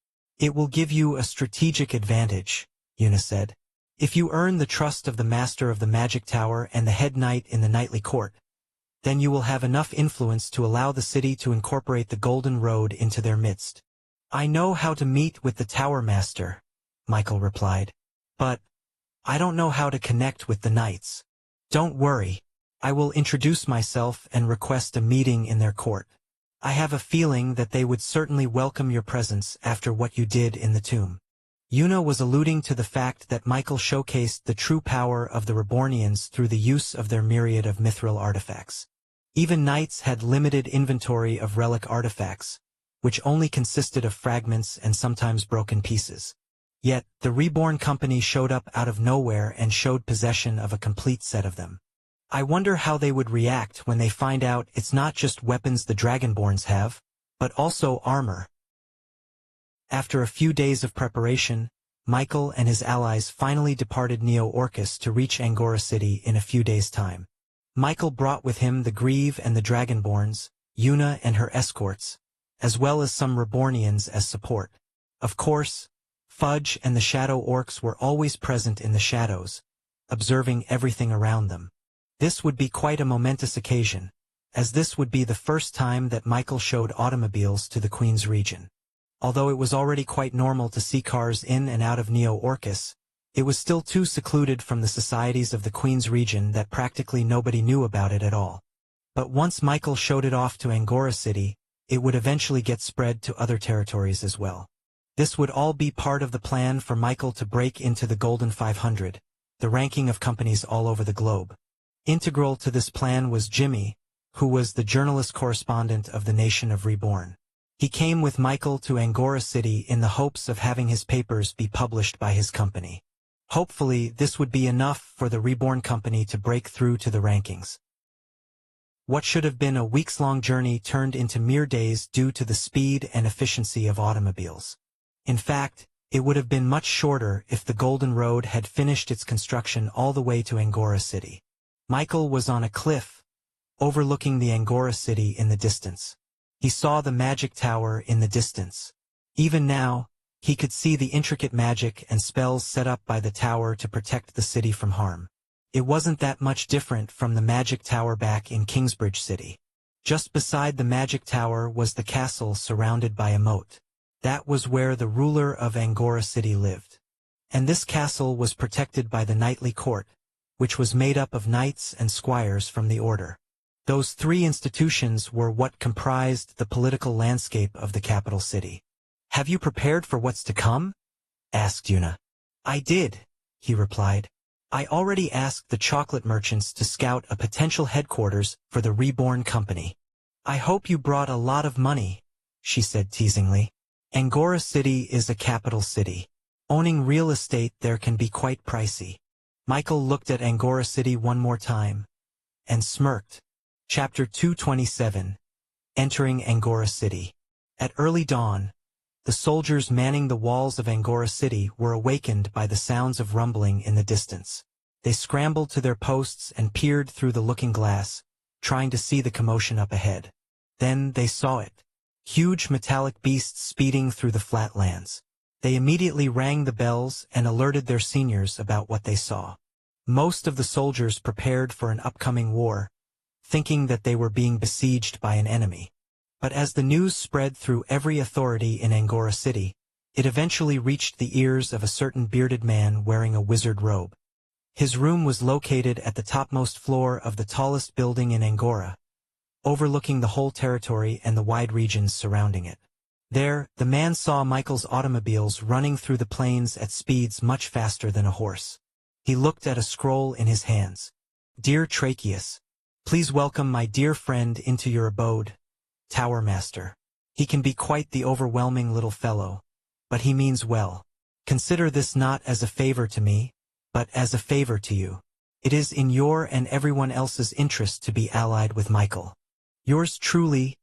It will give you a strategic advantage, Yuna said. If you earn the trust of the Master of the Magic Tower and the head knight in the Knightly Court, then you will have enough influence to allow the city to incorporate the Golden Road into their midst. I know how to meet with the Tower Master, Michael replied. But I don't know how to connect with the knights. Don't worry. I will introduce myself and request a meeting in their court. I have a feeling that they would certainly welcome your presence after what you did in the tomb. Yuna was alluding to the fact that Michael showcased the true power of the Rebornians through the use of their myriad of mithril artifacts. Even knights had limited inventory of relic artifacts, which only consisted of fragments and sometimes broken pieces. Yet, the Reborn company showed up out of nowhere and showed possession of a complete set of them. I wonder how they would react when they find out it's not just weapons the Dragonborns have, but also armor. After a few days of preparation, Michael and his allies finally departed Neo-Orcus to reach Angora City in a few days' time. Michael brought with him the Grieve and the Dragonborns, Yuna and her escorts, as well as some Rebornians as support. Of course, Fudge and the Shadow Orcs were always present in the shadows, observing everything around them. This would be quite a momentous occasion, as this would be the first time that Michael showed automobiles to the Queen's region. Although it was already quite normal to see cars in and out of Neo-Orcus, it was still too secluded from the societies of the Queen's region that practically nobody knew about it at all. But once Michael showed it off to Angora City, it would eventually get spread to other territories as well. This would all be part of the plan for Michael to break into the Golden 500, the ranking of companies all over the globe. Integral to this plan was Jimmy, who was the journalist correspondent of the Nation of Reborn. He came with Michael to Angora City in the hopes of having his papers be published by his company. Hopefully, this would be enough for the Reborn company to break through to the rankings. What should have been a weeks-long journey turned into mere days due to the speed and efficiency of automobiles. In fact, it would have been much shorter if the Golden Road had finished its construction all the way to Angora City. Michael was on a cliff, overlooking the Angora City in the distance. He saw the magic tower in the distance. Even now, he could see the intricate magic and spells set up by the tower to protect the city from harm. It wasn't that much different from the magic tower back in Kingsbridge City. Just beside the magic tower was the castle surrounded by a moat. That was where the ruler of Angora City lived. And this castle was protected by the Knightly Court, which was made up of knights and squires from the order. Those three institutions were what comprised the political landscape of the capital city. "Have you prepared for what's to come?" asked Yuna. "I did," he replied. "I already asked the chocolate merchants to scout a potential headquarters for the Reborn company." "I hope you brought a lot of money," she said teasingly. Angora City is a capital city. Owning real estate there can be quite pricey. Michael looked at Angora City one more time, and smirked. Chapter 227. Entering Angora City. At early dawn, the soldiers manning the walls of Angora City were awakened by the sounds of rumbling in the distance. They scrambled to their posts and peered through the looking-glass, trying to see the commotion up ahead. Then they saw it. Huge metallic beasts speeding through the flatlands. They immediately rang the bells and alerted their seniors about what they saw. Most of the soldiers prepared for an upcoming war, thinking that they were being besieged by an enemy. But as the news spread through every authority in Angora City, it eventually reached the ears of a certain bearded man wearing a wizard robe. His room was located at the topmost floor of the tallest building in Angora, overlooking the whole territory and the wide regions surrounding it. There, the man saw Michael's automobiles running through the plains at speeds much faster than a horse. He looked at a scroll in his hands. "Dear Tracheus, please welcome my dear friend into your abode, Tower Master. He can be quite the overwhelming little fellow, but he means well. Consider this not as a favor to me, but as a favor to you. It is in your and everyone else's interest to be allied with Michael. Yours truly,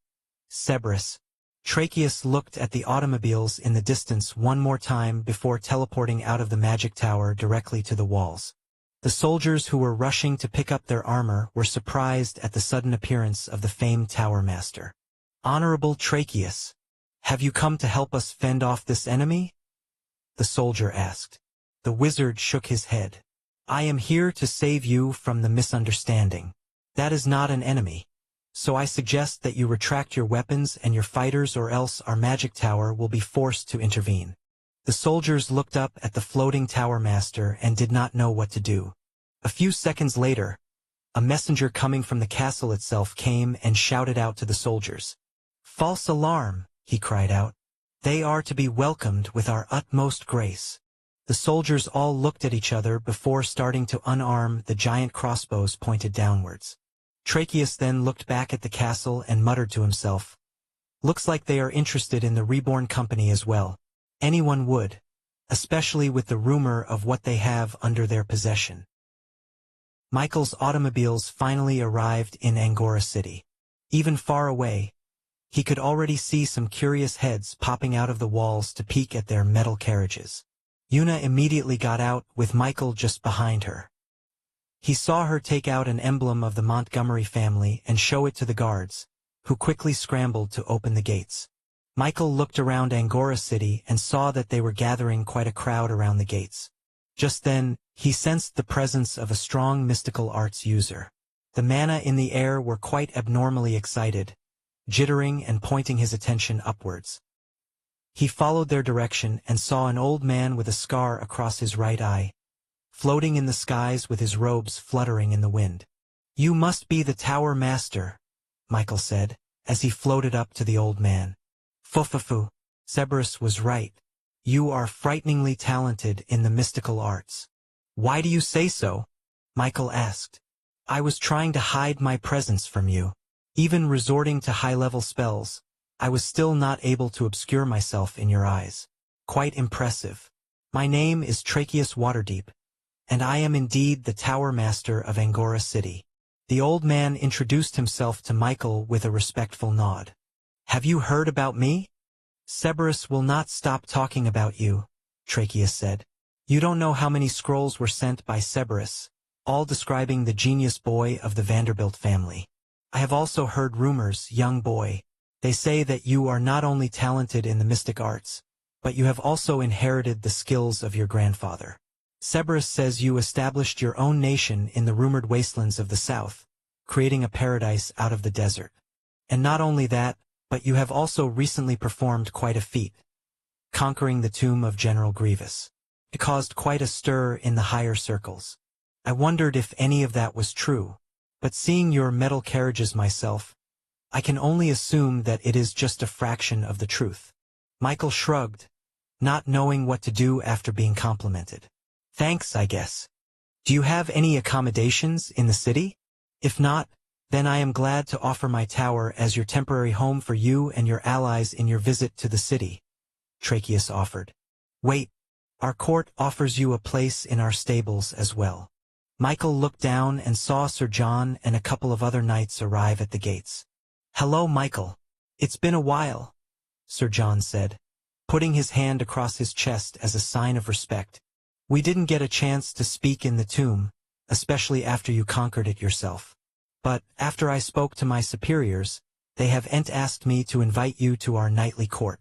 Cerberus." Tracheus looked at the automobiles in the distance one more time before teleporting out of the magic tower directly to the walls. The soldiers who were rushing to pick up their armor were surprised at the sudden appearance of the famed Tower Master. "Honorable Tracheus, have you come to help us fend off this enemy?" the soldier asked. The wizard shook his head. "I am here to save you from the misunderstanding. That is not an enemy. So I suggest that you retract your weapons and your fighters, or else our magic tower will be forced to intervene." The soldiers looked up at the floating Tower Master and did not know what to do. A few seconds later, a messenger coming from the castle itself came and shouted out to the soldiers. "False alarm," he cried out. "They are to be welcomed with our utmost grace." The soldiers all looked at each other before starting to unarm the giant crossbows pointed downwards. Tracheus then looked back at the castle and muttered to himself, "Looks like they are interested in the Reborn company as well. Anyone would, especially with the rumor of what they have under their possession." Michael's automobiles finally arrived in Angora City. Even far away, he could already see some curious heads popping out of the walls to peek at their metal carriages. Yuna immediately got out, with Michael just behind her. He saw her take out an emblem of the Montgomery family and show it to the guards, who quickly scrambled to open the gates. Michael looked around Angora City and saw that they were gathering quite a crowd around the gates. Just then, he sensed the presence of a strong mystical arts user. The mana in the air were quite abnormally excited, jittering and pointing his attention upwards. He followed their direction and saw an old man with a scar across his right eye, floating in the skies with his robes fluttering in the wind. "You must be the Tower Master," Michael said, as he floated up to the old man. "Fufufu, Cerberus was right. You are frighteningly talented in the mystical arts." "Why do you say so?" Michael asked. "I was trying to hide my presence from you. Even resorting to high-level spells, I was still not able to obscure myself in your eyes. Quite impressive. My name is Tracheus Waterdeep, and I am indeed the Tower Master of Angora City." The old man introduced himself to Michael with a respectful nod. "Have you heard about me?" "Cerberus will not stop talking about you," Tracheus said. "You don't know how many scrolls were sent by Cerberus, all describing the genius boy of the Vanderbilt family. I have also heard rumors, young boy. They say that you are not only talented in the mystic arts, but you have also inherited the skills of your grandfather. Cerberus says you established your own nation in the rumored wastelands of the south, creating a paradise out of the desert. And not only that, but you have also recently performed quite a feat, conquering the tomb of General Grievous. It caused quite a stir in the higher circles. I wondered if any of that was true, but seeing your metal carriages myself, I can only assume that it is just a fraction of the truth." Michael shrugged, not knowing what to do after being complimented. "Thanks, I guess. Do you have any accommodations in the city? If not, then I am glad to offer my tower as your temporary home for you and your allies in your visit to the city," Tracheus offered. "Wait, our court offers you a place in our stables as well." Michael looked down and saw Sir John and a couple of other knights arrive at the gates. "Hello, Michael. It's been a while," Sir John said, putting his hand across his chest as a sign of respect. "We didn't get a chance to speak in the tomb, especially after you conquered it yourself. But after I spoke to my superiors, they have asked me to invite you to our knightly court.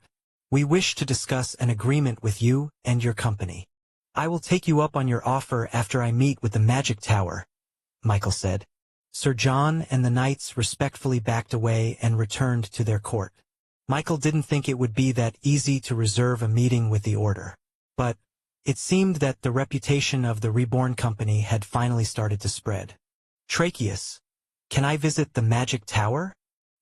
We wish to discuss an agreement with you and your company. I will take you up on your offer after I meet with the magic tower," Michael said. Sir John and the knights respectfully backed away and returned to their court. Michael didn't think it would be that easy to reserve a meeting with the order. But it seemed that the reputation of the Reborn company had finally started to spread. "Tracheus, can I visit the magic tower?"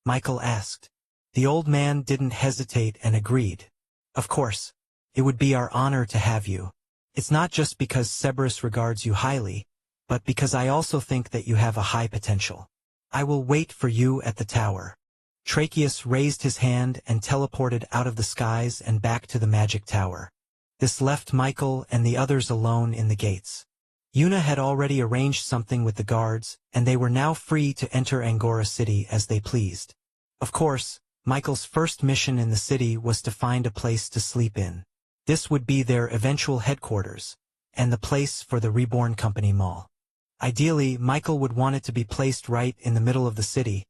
Michael asked. The old man didn't hesitate and agreed. "Of course. It would be our honor to have you. It's not just because Cerberus regards you highly, but because I also think that you have a high potential. I will wait for you at the tower." Tracheus raised his hand and teleported out of the skies and back to the magic tower. This left Michael and the others alone in the gates. Una had already arranged something with the guards, and they were now free to enter Angora City as they pleased. Of course, Michael's first mission in the city was to find a place to sleep in. This would be their eventual headquarters, and the place for the Reborn Company Mall. Ideally, Michael would want it to be placed right in the middle of the city.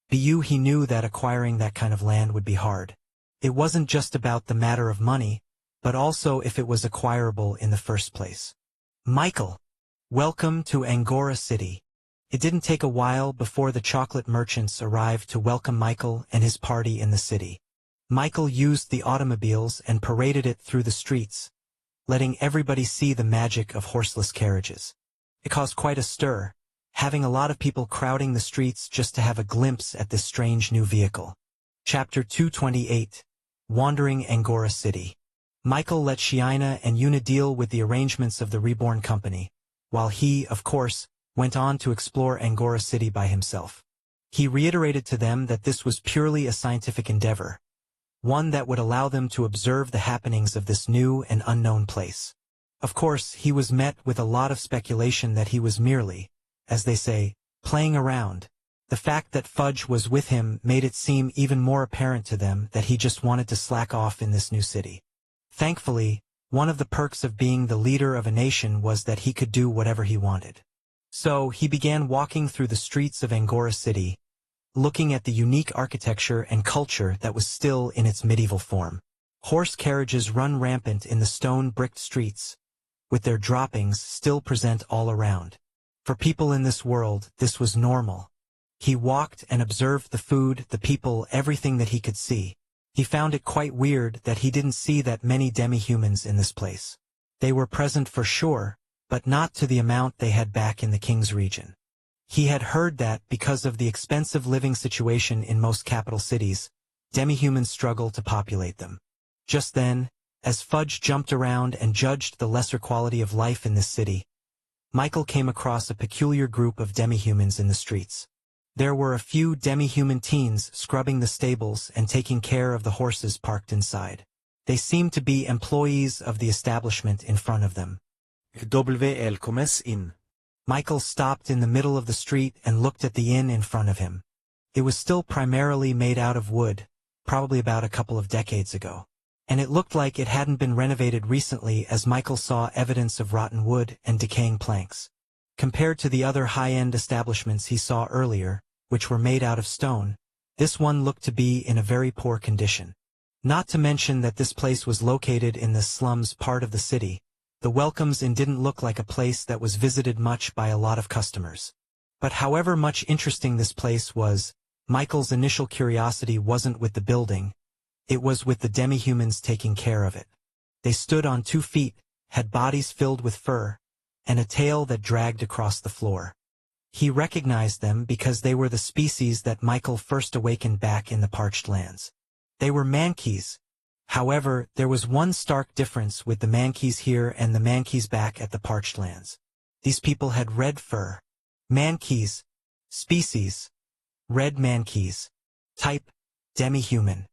He knew that acquiring that kind of land would be hard. It wasn't just about the matter of money, but also if it was acquirable in the first place. "Michael, welcome to Angora City." It didn't take a while before the chocolate merchants arrived to welcome Michael and his party in the city. Michael used the automobiles and paraded it through the streets, letting everybody see the magic of horseless carriages. It caused quite a stir, having a lot of people crowding the streets just to have a glimpse at this strange new vehicle. Chapter 228, Wandering Angora City. Michael let Shiina and Una deal with the arrangements of the Reborn Company, while he, of course, went on to explore Angora City by himself. He reiterated to them that this was purely a scientific endeavor, one that would allow them to observe the happenings of this new and unknown place. Of course, he was met with a lot of speculation that he was merely, as they say, playing around. The fact that Fudge was with him made it seem even more apparent to them that he just wanted to slack off in this new city. Thankfully, one of the perks of being the leader of a nation was that he could do whatever he wanted. So he began walking through the streets of Angora City, looking at the unique architecture and culture that was still in its medieval form. Horse carriages run rampant in the stone-bricked streets, with their droppings still present all around. For people in this world, this was normal. He walked and observed the food, the people, everything that he could see. He found it quite weird that he didn't see that many demi-humans in this place. They were present for sure, but not to the amount they had back in the King's region. He had heard that, because of the expensive living situation in most capital cities, demi-humans struggle to populate them. Just then, as Fudge jumped around and judged the lesser quality of life in this city, Michael came across a peculiar group of demi-humans in the streets. There were a few demi-human teens scrubbing the stables and taking care of the horses parked inside. They seemed to be employees of the establishment in front of them. Välkommen in. Michael stopped in the middle of the street and looked at the inn in front of him. It was still primarily made out of wood, probably about a couple of decades ago. And it looked like it hadn't been renovated recently, as Michael saw evidence of rotten wood and decaying planks. Compared to the other high-end establishments he saw earlier, which were made out of stone, this one looked to be in a very poor condition. Not to mention that this place was located in the slums part of the city. The Welcomes Inn didn't look like a place that was visited much by a lot of customers. But however much interesting this place was, Michael's initial curiosity wasn't with the building, it was with the demi-humans taking care of it. They stood on 2 feet, had bodies filled with fur, and a tail that dragged across the floor. He recognized them because they were the species that Michael first awakened back in the parched lands. They were mankeys. However, there was one stark difference with the mankeys here and the mankeys back at the parched lands. These people had red fur. Mankeys. Species. Red mankeys. Type. Demi-human.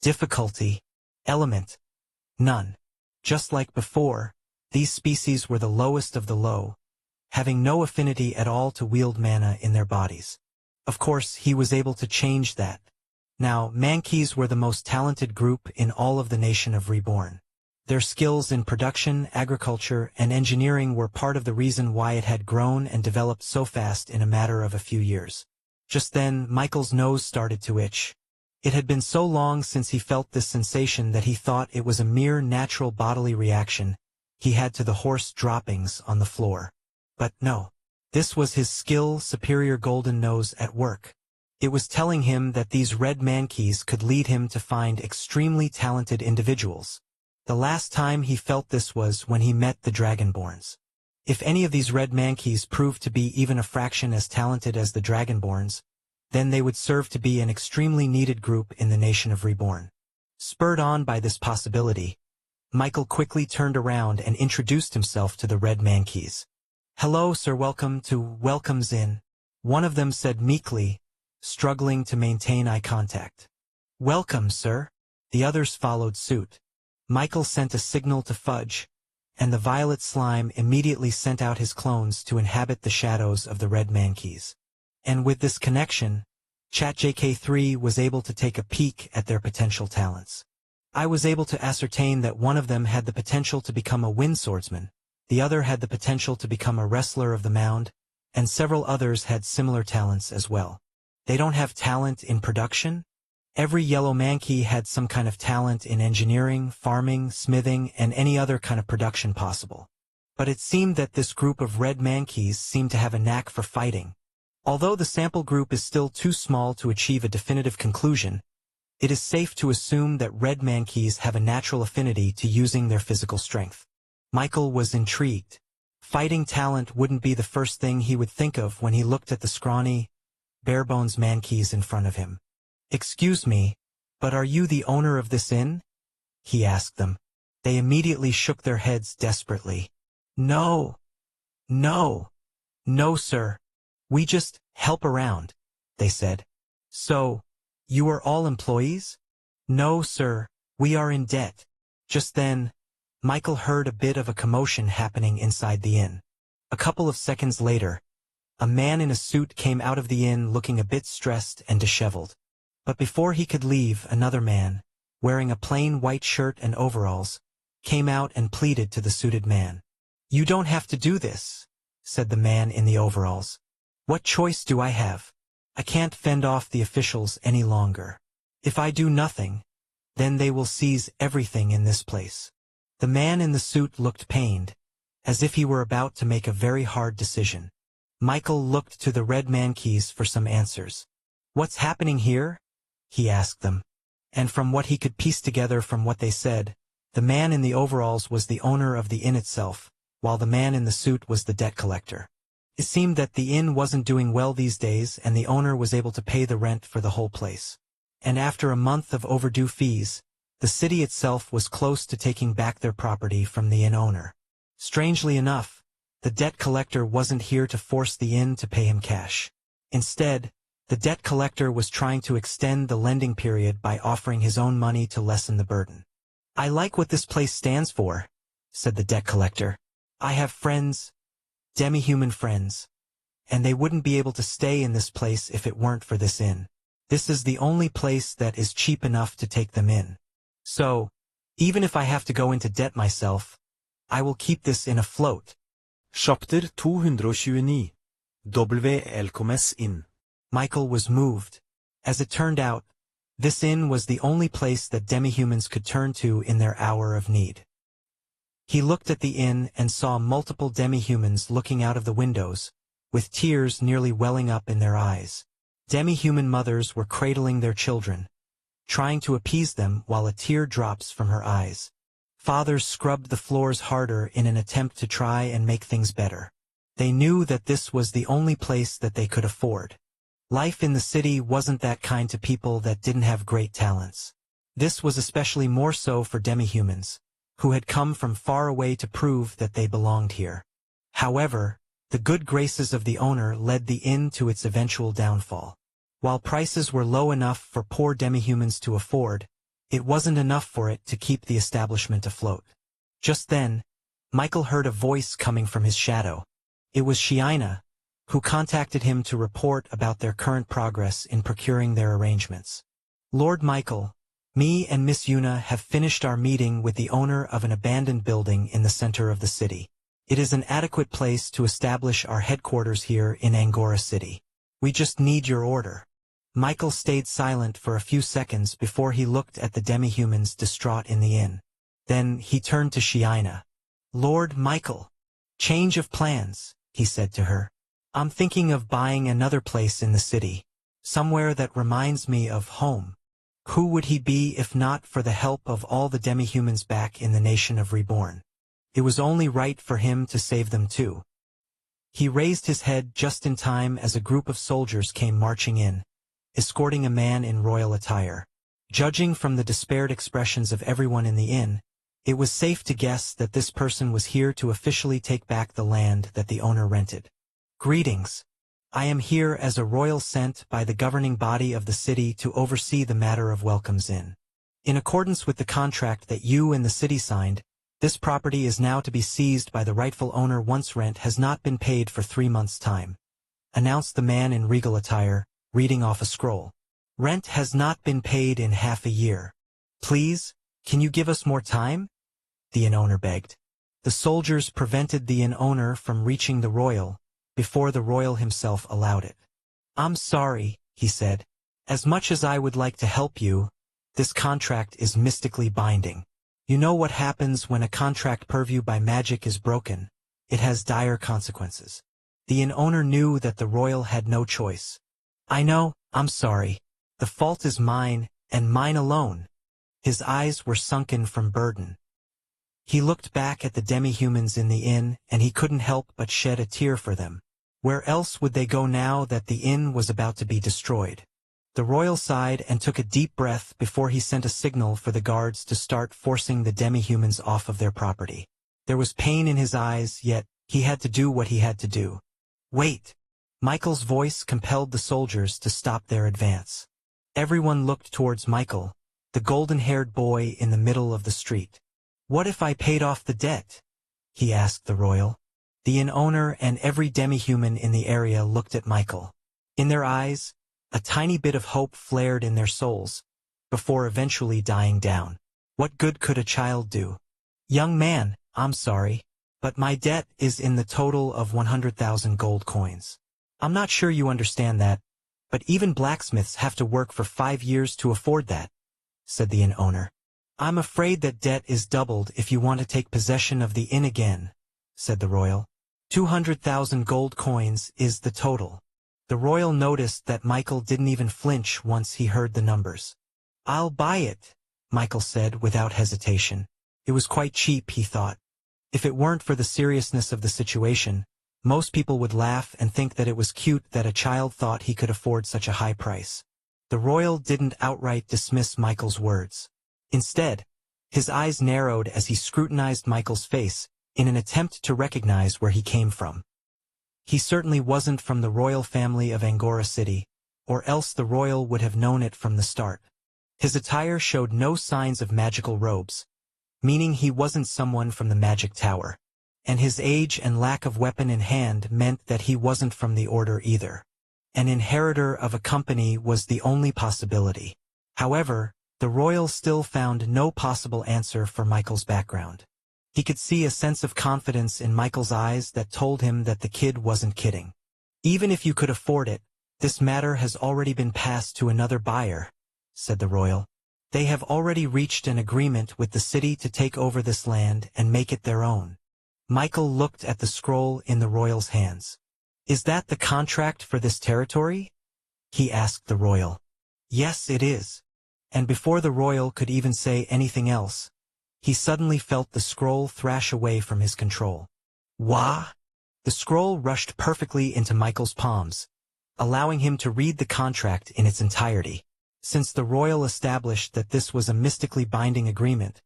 Difficulty. Element. None. Just like before, these species were the lowest of the low, having no affinity at all to wield mana in their bodies. Of course, he was able to change that. Now, Mankeys were the most talented group in all of the nation of Reborn. Their skills in production, agriculture, and engineering were part of the reason why it had grown and developed so fast in a matter of a few years. Just then, Michael's nose started to itch. It had been so long since he felt this sensation that he thought it was a mere natural bodily reaction he had to the horse droppings on the floor. But no. This was his superior golden nose at work. It was telling him that these red Mankeys could lead him to find extremely talented individuals. The last time he felt this was when he met the Dragonborns. If any of these red Mankeys proved to be even a fraction as talented as the Dragonborns, then they would serve to be an extremely needed group in the nation of Reborn. Spurred on by this possibility, Michael quickly turned around and introduced himself to the red Mankeys. "Hello, sir, welcome to Welcome's Inn," one of them said meekly, struggling to maintain eye contact. "Welcome, sir." The others followed suit. Michael sent a signal to Fudge, and the violet slime immediately sent out his clones to inhabit the shadows of the red Mankeys. And with this connection, ChatJK3 was able to take a peek at their potential talents. I was able to ascertain that one of them had the potential to become a wind swordsman, the other had the potential to become a wrestler of the mound, and several others had similar talents as well. They don't have talent in production? Every yellow Mankey had some kind of talent in engineering, farming, smithing, and any other kind of production possible. But it seemed that this group of red Mankeys seemed to have a knack for fighting. Although the sample group is still too small to achieve a definitive conclusion, it is safe to assume that red Mankeys have a natural affinity to using their physical strength. Michael was intrigued. Fighting talent wouldn't be the first thing he would think of when he looked at the scrawny, bare-bones Mankeys in front of him. "Excuse me, but are you the owner of this inn?" he asked them. They immediately shook their heads desperately. No, sir. We just help around," they said. "So, you are all employees?" "No, sir, we are in debt." Just then, Michael heard a bit of a commotion happening inside the inn. A couple of seconds later, a man in a suit came out of the inn looking a bit stressed and disheveled. But before he could leave, another man, wearing a plain white shirt and overalls, came out and pleaded to the suited man. "You don't have to do this," said the man in the overalls. "What choice do I have? I can't fend off the officials any longer. If I do nothing, then they will seize everything in this place." The man in the suit looked pained, as if he were about to make a very hard decision. Michael looked to the red Mankeys for some answers. "What's happening here?" he asked them. And from what he could piece together from what they said, the man in the overalls was the owner of the inn itself, while the man in the suit was the debt collector. It seemed that the inn wasn't doing well these days, and the owner was able to pay the rent for the whole place. And after a month of overdue fees, the city itself was close to taking back their property from the inn owner. Strangely enough, the debt collector wasn't here to force the inn to pay him cash. Instead, the debt collector was trying to extend the lending period by offering his own money to lessen the burden. "I like what this place stands for," said the debt collector. "I have friends, demi-human friends, and they wouldn't be able to stay in this place if it weren't for this inn. This is the only place that is cheap enough to take them in. So, even if I have to go into debt myself, I will keep this inn afloat." Chapter 229. Welcomes Inn. Michael was moved. As it turned out, this inn was the only place that demi-humans could turn to in their hour of need. He looked at the inn and saw multiple demi-humans looking out of the windows, with tears nearly welling up in their eyes. Demi-human mothers were cradling their children, trying to appease them while a tear drops from her eyes. Fathers scrubbed the floors harder in an attempt to try and make things better. They knew that this was the only place that they could afford. Life in the city wasn't that kind to people that didn't have great talents. This was especially more so for demi-humans, who had come from far away to prove that they belonged here. However, the good graces of the owner led the inn to its eventual downfall. While prices were low enough for poor demi-humans to afford, it wasn't enough for it to keep the establishment afloat. Just then, Michael heard a voice coming from his shadow. It was Shiina, who contacted him to report about their current progress in procuring their arrangements. Lord Michael, me and Miss Yuna have finished our meeting with the owner of an abandoned building in the center of the city. It is an adequate place to establish our headquarters here in Angora City. We just need your order. Michael stayed silent for a few seconds before he looked at the demi-humans distraught in the inn. Then he turned to Shiina. Lord Michael, change of plans, he said to her. I'm thinking of buying another place in the city, somewhere that reminds me of home. Who would he be if not for the help of all the demi-humans back in the nation of Reborn? It was only right for him to save them too. He raised his head just in time as a group of soldiers came marching in, escorting a man in royal attire. Judging from the despaired expressions of everyone in the inn, it was safe to guess that this person was here to officially take back the land that the owner rented. Greetings. I am here as a royal sent by the governing body of the city to oversee the matter of welcomes in. In accordance with the contract that you and the city signed, this property is now to be seized by the rightful owner once rent has not been paid for 3 months' time, announced the man in regal attire, reading off a scroll. Rent has not been paid in half a year. Please, can you give us more time? The inn owner begged. The soldiers prevented the inn owner from reaching the royal, before the royal himself allowed it. I'm sorry, he said. As much as I would like to help you, this contract is mystically binding. You know what happens when a contract purview by magic is broken. It has dire consequences. The inn owner knew that the royal had no choice. I know, I'm sorry. The fault is mine, and mine alone. His eyes were sunken from burden. He looked back at the demi-humans in the inn, and he couldn't help but shed a tear for them. Where else would they go now that the inn was about to be destroyed? The royal sighed and took a deep breath before he sent a signal for the guards to start forcing the demi-humans off of their property. There was pain in his eyes, yet he had to do what he had to do. Wait! Michael's voice compelled the soldiers to stop their advance. Everyone looked towards Michael, the golden-haired boy in the middle of the street. What if I paid off the debt? He asked the royal. The inn owner and every demi-human in the area looked at Michael. In their eyes, a tiny bit of hope flared in their souls, before eventually dying down. What good could a child do? Young man, I'm sorry, but my debt is in the total of 100,000 gold coins. I'm not sure you understand that, but even blacksmiths have to work for 5 years to afford that, said the inn owner. I'm afraid that debt is doubled if you want to take possession of the inn again, said the royal. 200,000 gold coins is the total. The royal noticed that Michael didn't even flinch once he heard the numbers. I'll buy it, Michael said without hesitation. It was quite cheap, he thought. If it weren't for the seriousness of the situation, most people would laugh and think that it was cute that a child thought he could afford such a high price. The royal didn't outright dismiss Michael's words. Instead, his eyes narrowed as he scrutinized Michael's face in an attempt to recognize where he came from. He certainly wasn't from the royal family of Angora City, or else the royal would have known it from the start. His attire showed no signs of magical robes, meaning he wasn't someone from the magic tower, and his age and lack of weapon in hand meant that he wasn't from the order either. An inheritor of a company was the only possibility. However, the royal still found no possible answer for Michael's background. He could see a sense of confidence in Michael's eyes that told him that the kid wasn't kidding. Even if you could afford it, this matter has already been passed to another buyer, said the royal. They have already reached an agreement with the city to take over this land and make it their own. Michael looked at the scroll in the royal's hands. Is that the contract for this territory? He asked the royal. Yes, it is. And before the royal could even say anything else, he suddenly felt the scroll thrash away from his control. Wah! The scroll rushed perfectly into Michael's palms, allowing him to read the contract in its entirety. Since the royal established that this was a mystically binding agreement,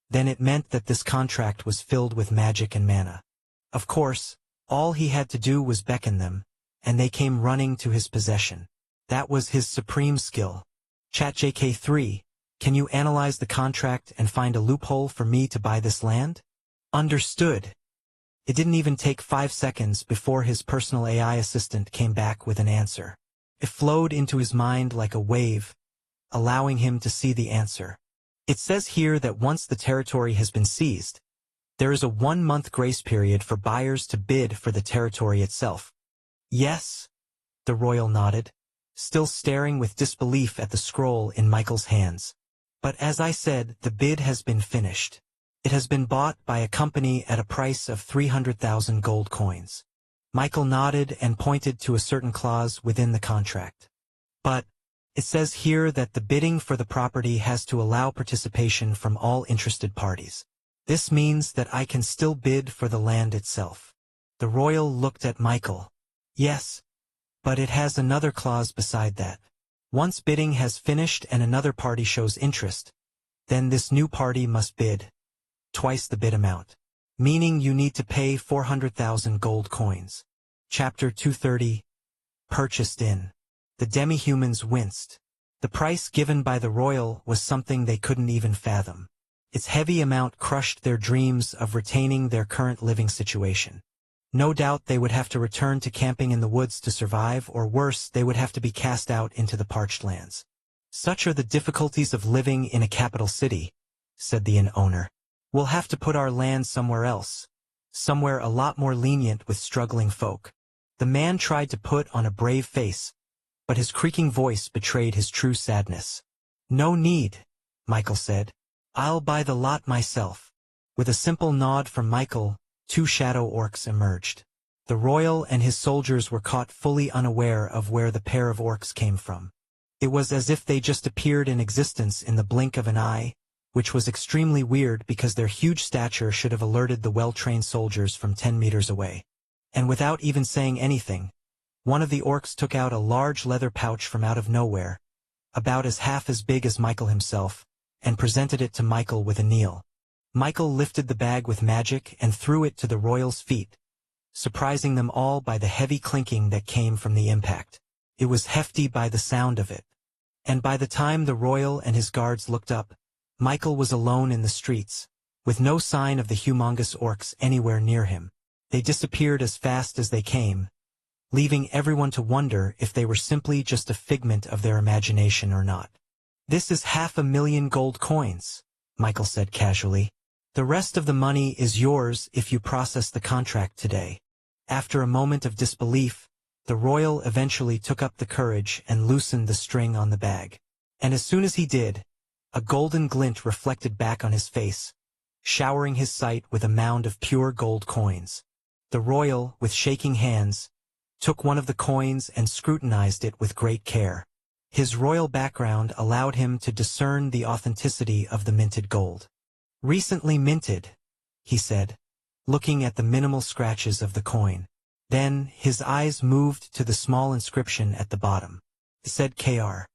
then it meant that this contract was filled with magic and mana. Of course, all he had to do was beckon them, and they came running to his possession. That was his supreme skill. ChatJK3, can you analyze the contract and find a loophole for me to buy this land? Understood. It didn't even take 5 seconds before his personal AI assistant came back with an answer. It flowed into his mind like a wave, allowing him to see the answer. It says here that once the territory has been seized, there is a 1-month grace period for buyers to bid for the territory itself. Yes, the royal nodded, still staring with disbelief at the scroll in Michael's hands. But as I said, the bid has been finished. It has been bought by a company at a price of 300,000 gold coins. Michael nodded and pointed to a certain clause within the contract. But it says here that the bidding for the property has to allow participation from all interested parties. This means that I can still bid for the land itself. The royal looked at Michael. Yes, but it has another clause beside that. Once bidding has finished and another party shows interest, then this new party must bid twice the bid amount, meaning you need to pay 400,000 gold coins. Chapter 230, Purchased in. The demi-humans winced. The price given by the royal was something they couldn't even fathom. Its heavy amount crushed their dreams of retaining their current living situation. No doubt they would have to return to camping in the woods to survive, or worse, they would have to be cast out into the parched lands. Such are the difficulties of living in a capital city, said the inn owner. We'll have to put our land somewhere else, somewhere a lot more lenient with struggling folk. The man tried to put on a brave face, but his creaking voice betrayed his true sadness. No need, Michael said. I'll buy the lot myself. With a simple nod from Michael, 2 shadow orcs emerged. The royal and his soldiers were caught fully unaware of where the pair of orcs came from. It was as if they just appeared in existence in the blink of an eye, which was extremely weird because their huge stature should have alerted the well-trained soldiers from 10 meters away. And without even saying anything, one of the orcs took out a large leather pouch from out of nowhere, about half as big as Michael himself, and presented it to Michael with a kneel. Michael lifted the bag with magic and threw it to the royal's feet, surprising them all by the heavy clinking that came from the impact. It was hefty by the sound of it. And by the time the royal and his guards looked up, Michael was alone in the streets, with no sign of the humongous orcs anywhere near him. They disappeared as fast as they came, leaving everyone to wonder if they were simply just a figment of their imagination or not. This is 500,000 gold coins, Michael said casually. The rest of the money is yours if you process the contract today. After a moment of disbelief, the royal eventually took up the courage and loosened the string on the bag. And as soon as he did, a golden glint reflected back on his face, showering his sight with a mound of pure gold coins. The royal, with shaking hands, took one of the coins and scrutinized it with great care. His royal background allowed him to discern the authenticity of the minted gold. Recently minted, he said, looking at the minimal scratches of the coin. Then, his eyes moved to the small inscription at the bottom. It said KR.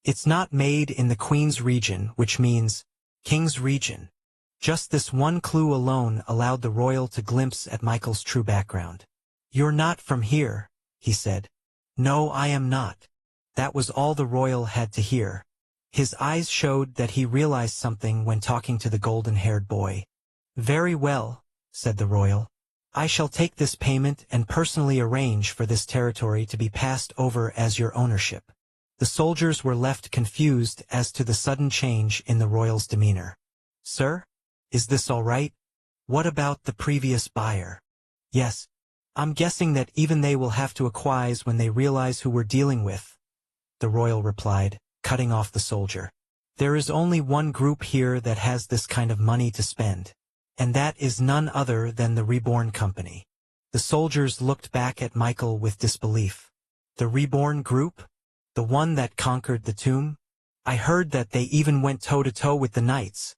It's not made in the Queen's region, which means King's region. Just this one clue alone allowed the royal to glimpse at Michael's true background. You're not from here, he said. No, I am not. That was all the royal had to hear. His eyes showed that he realized something when talking to the golden-haired boy. Very well, said the royal. I shall take this payment and personally arrange for this territory to be passed over as your ownership. The soldiers were left confused as to the sudden change in the royal's demeanor. Sir? Is this all right? What about the previous buyer? Yes. I'm guessing that even they will have to acquiesce when they realize who we're dealing with, the royal replied, cutting off the soldier. There is only one group here that has this kind of money to spend, and that is none other than the Reborn company. The soldiers looked back at Michael with disbelief. The Reborn group? The one that conquered the tomb? I heard that they even went toe-to-toe with the knights.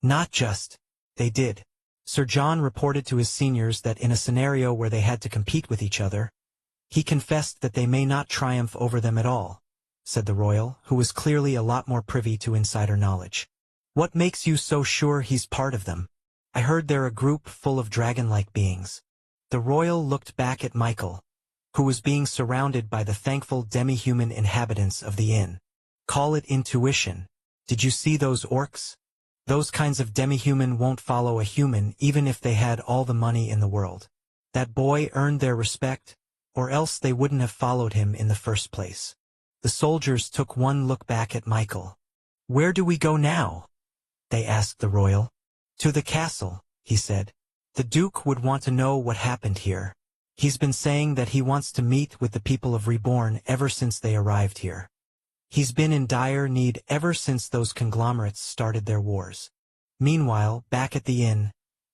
Not just, they did. Sir John reported to his seniors that in a scenario where they had to compete with each other, he confessed that they may not triumph over them at all, said the royal, who was clearly a lot more privy to insider knowledge. What makes you so sure he's part of them? I heard they're a group full of dragon-like beings. The royal looked back at Michael, who was being surrounded by the thankful demi-human inhabitants of the inn. Call it intuition. Did you see those orcs? Those kinds of demi-human won't follow a human even if they had all the money in the world. That boy earned their respect, or else they wouldn't have followed him in the first place. The soldiers took one look back at Michael. "Where do we go now?" they asked the royal. "To the castle," he said. "The Duke would want to know what happened here. He's been saying that he wants to meet with the people of Reborn ever since they arrived here. He's been in dire need ever since those conglomerates started their wars." Meanwhile, back at the inn,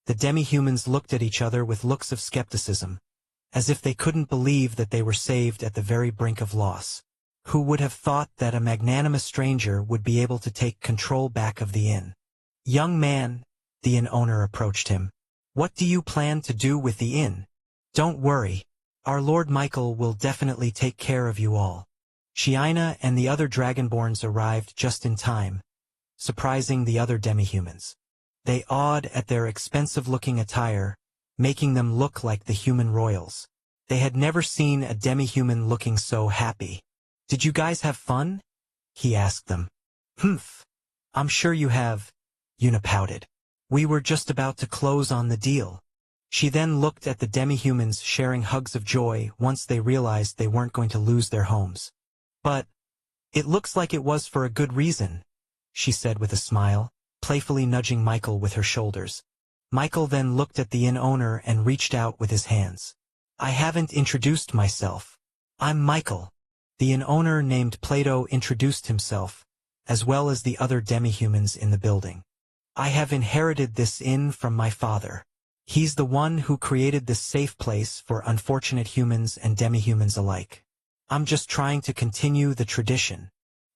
the demi-humans looked at each other with looks of skepticism, as if they couldn't believe that they were saved at the very brink of loss. Who would have thought that a magnanimous stranger would be able to take control back of the inn? "Young man," the inn owner approached him. "What do you plan to do with the inn? Don't worry. Our Lord Michael will definitely take care of you all." Shiina and the other Dragonborns arrived just in time, surprising the other demi-humans. They awed at their expensive-looking attire, making them look like the human royals. They had never seen a demi-human looking so happy. "Did you guys have fun?" he asked them. "Humph. I'm sure you have," Yuna pouted. "We were just about to close on the deal." She then looked at the demi-humans sharing hugs of joy once they realized they weren't going to lose their homes. "But it looks like it was for a good reason," she said with a smile, playfully nudging Michael with her shoulders. Michael then looked at the inn owner and reached out with his hands. "I haven't introduced myself. I'm Michael." The inn owner named Plato introduced himself, as well as the other demi-humans in the building. "I have inherited this inn from my father. He's the one who created this safe place for unfortunate humans and demi-humans alike. I'm just trying to continue the tradition."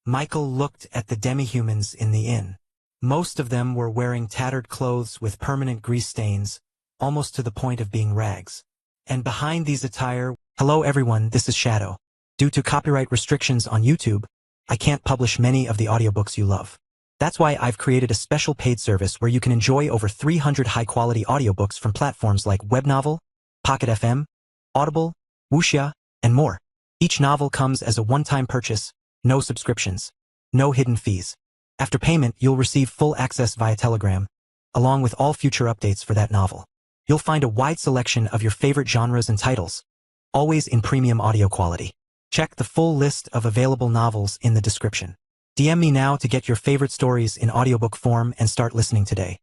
Michael looked at the demi-humans in the inn. Most of them were wearing tattered clothes with permanent grease stains, almost to the point of being rags. And behind these attire, "Hello everyone, this is Shadow. Due to copyright restrictions on YouTube, I can't publish many of the audiobooks you love. That's why I've created a special paid service where you can enjoy over 300 high-quality audiobooks from platforms like Webnovel, Pocket FM, Audible, Wuxia, and more. Each novel comes as a one-time purchase, no subscriptions, no hidden fees. After payment, you'll receive full access via Telegram, along with all future updates for that novel. You'll find a wide selection of your favorite genres and titles, always in premium audio quality. Check the full list of available novels in the description. DM me now to get your favorite stories in audiobook form and start listening today.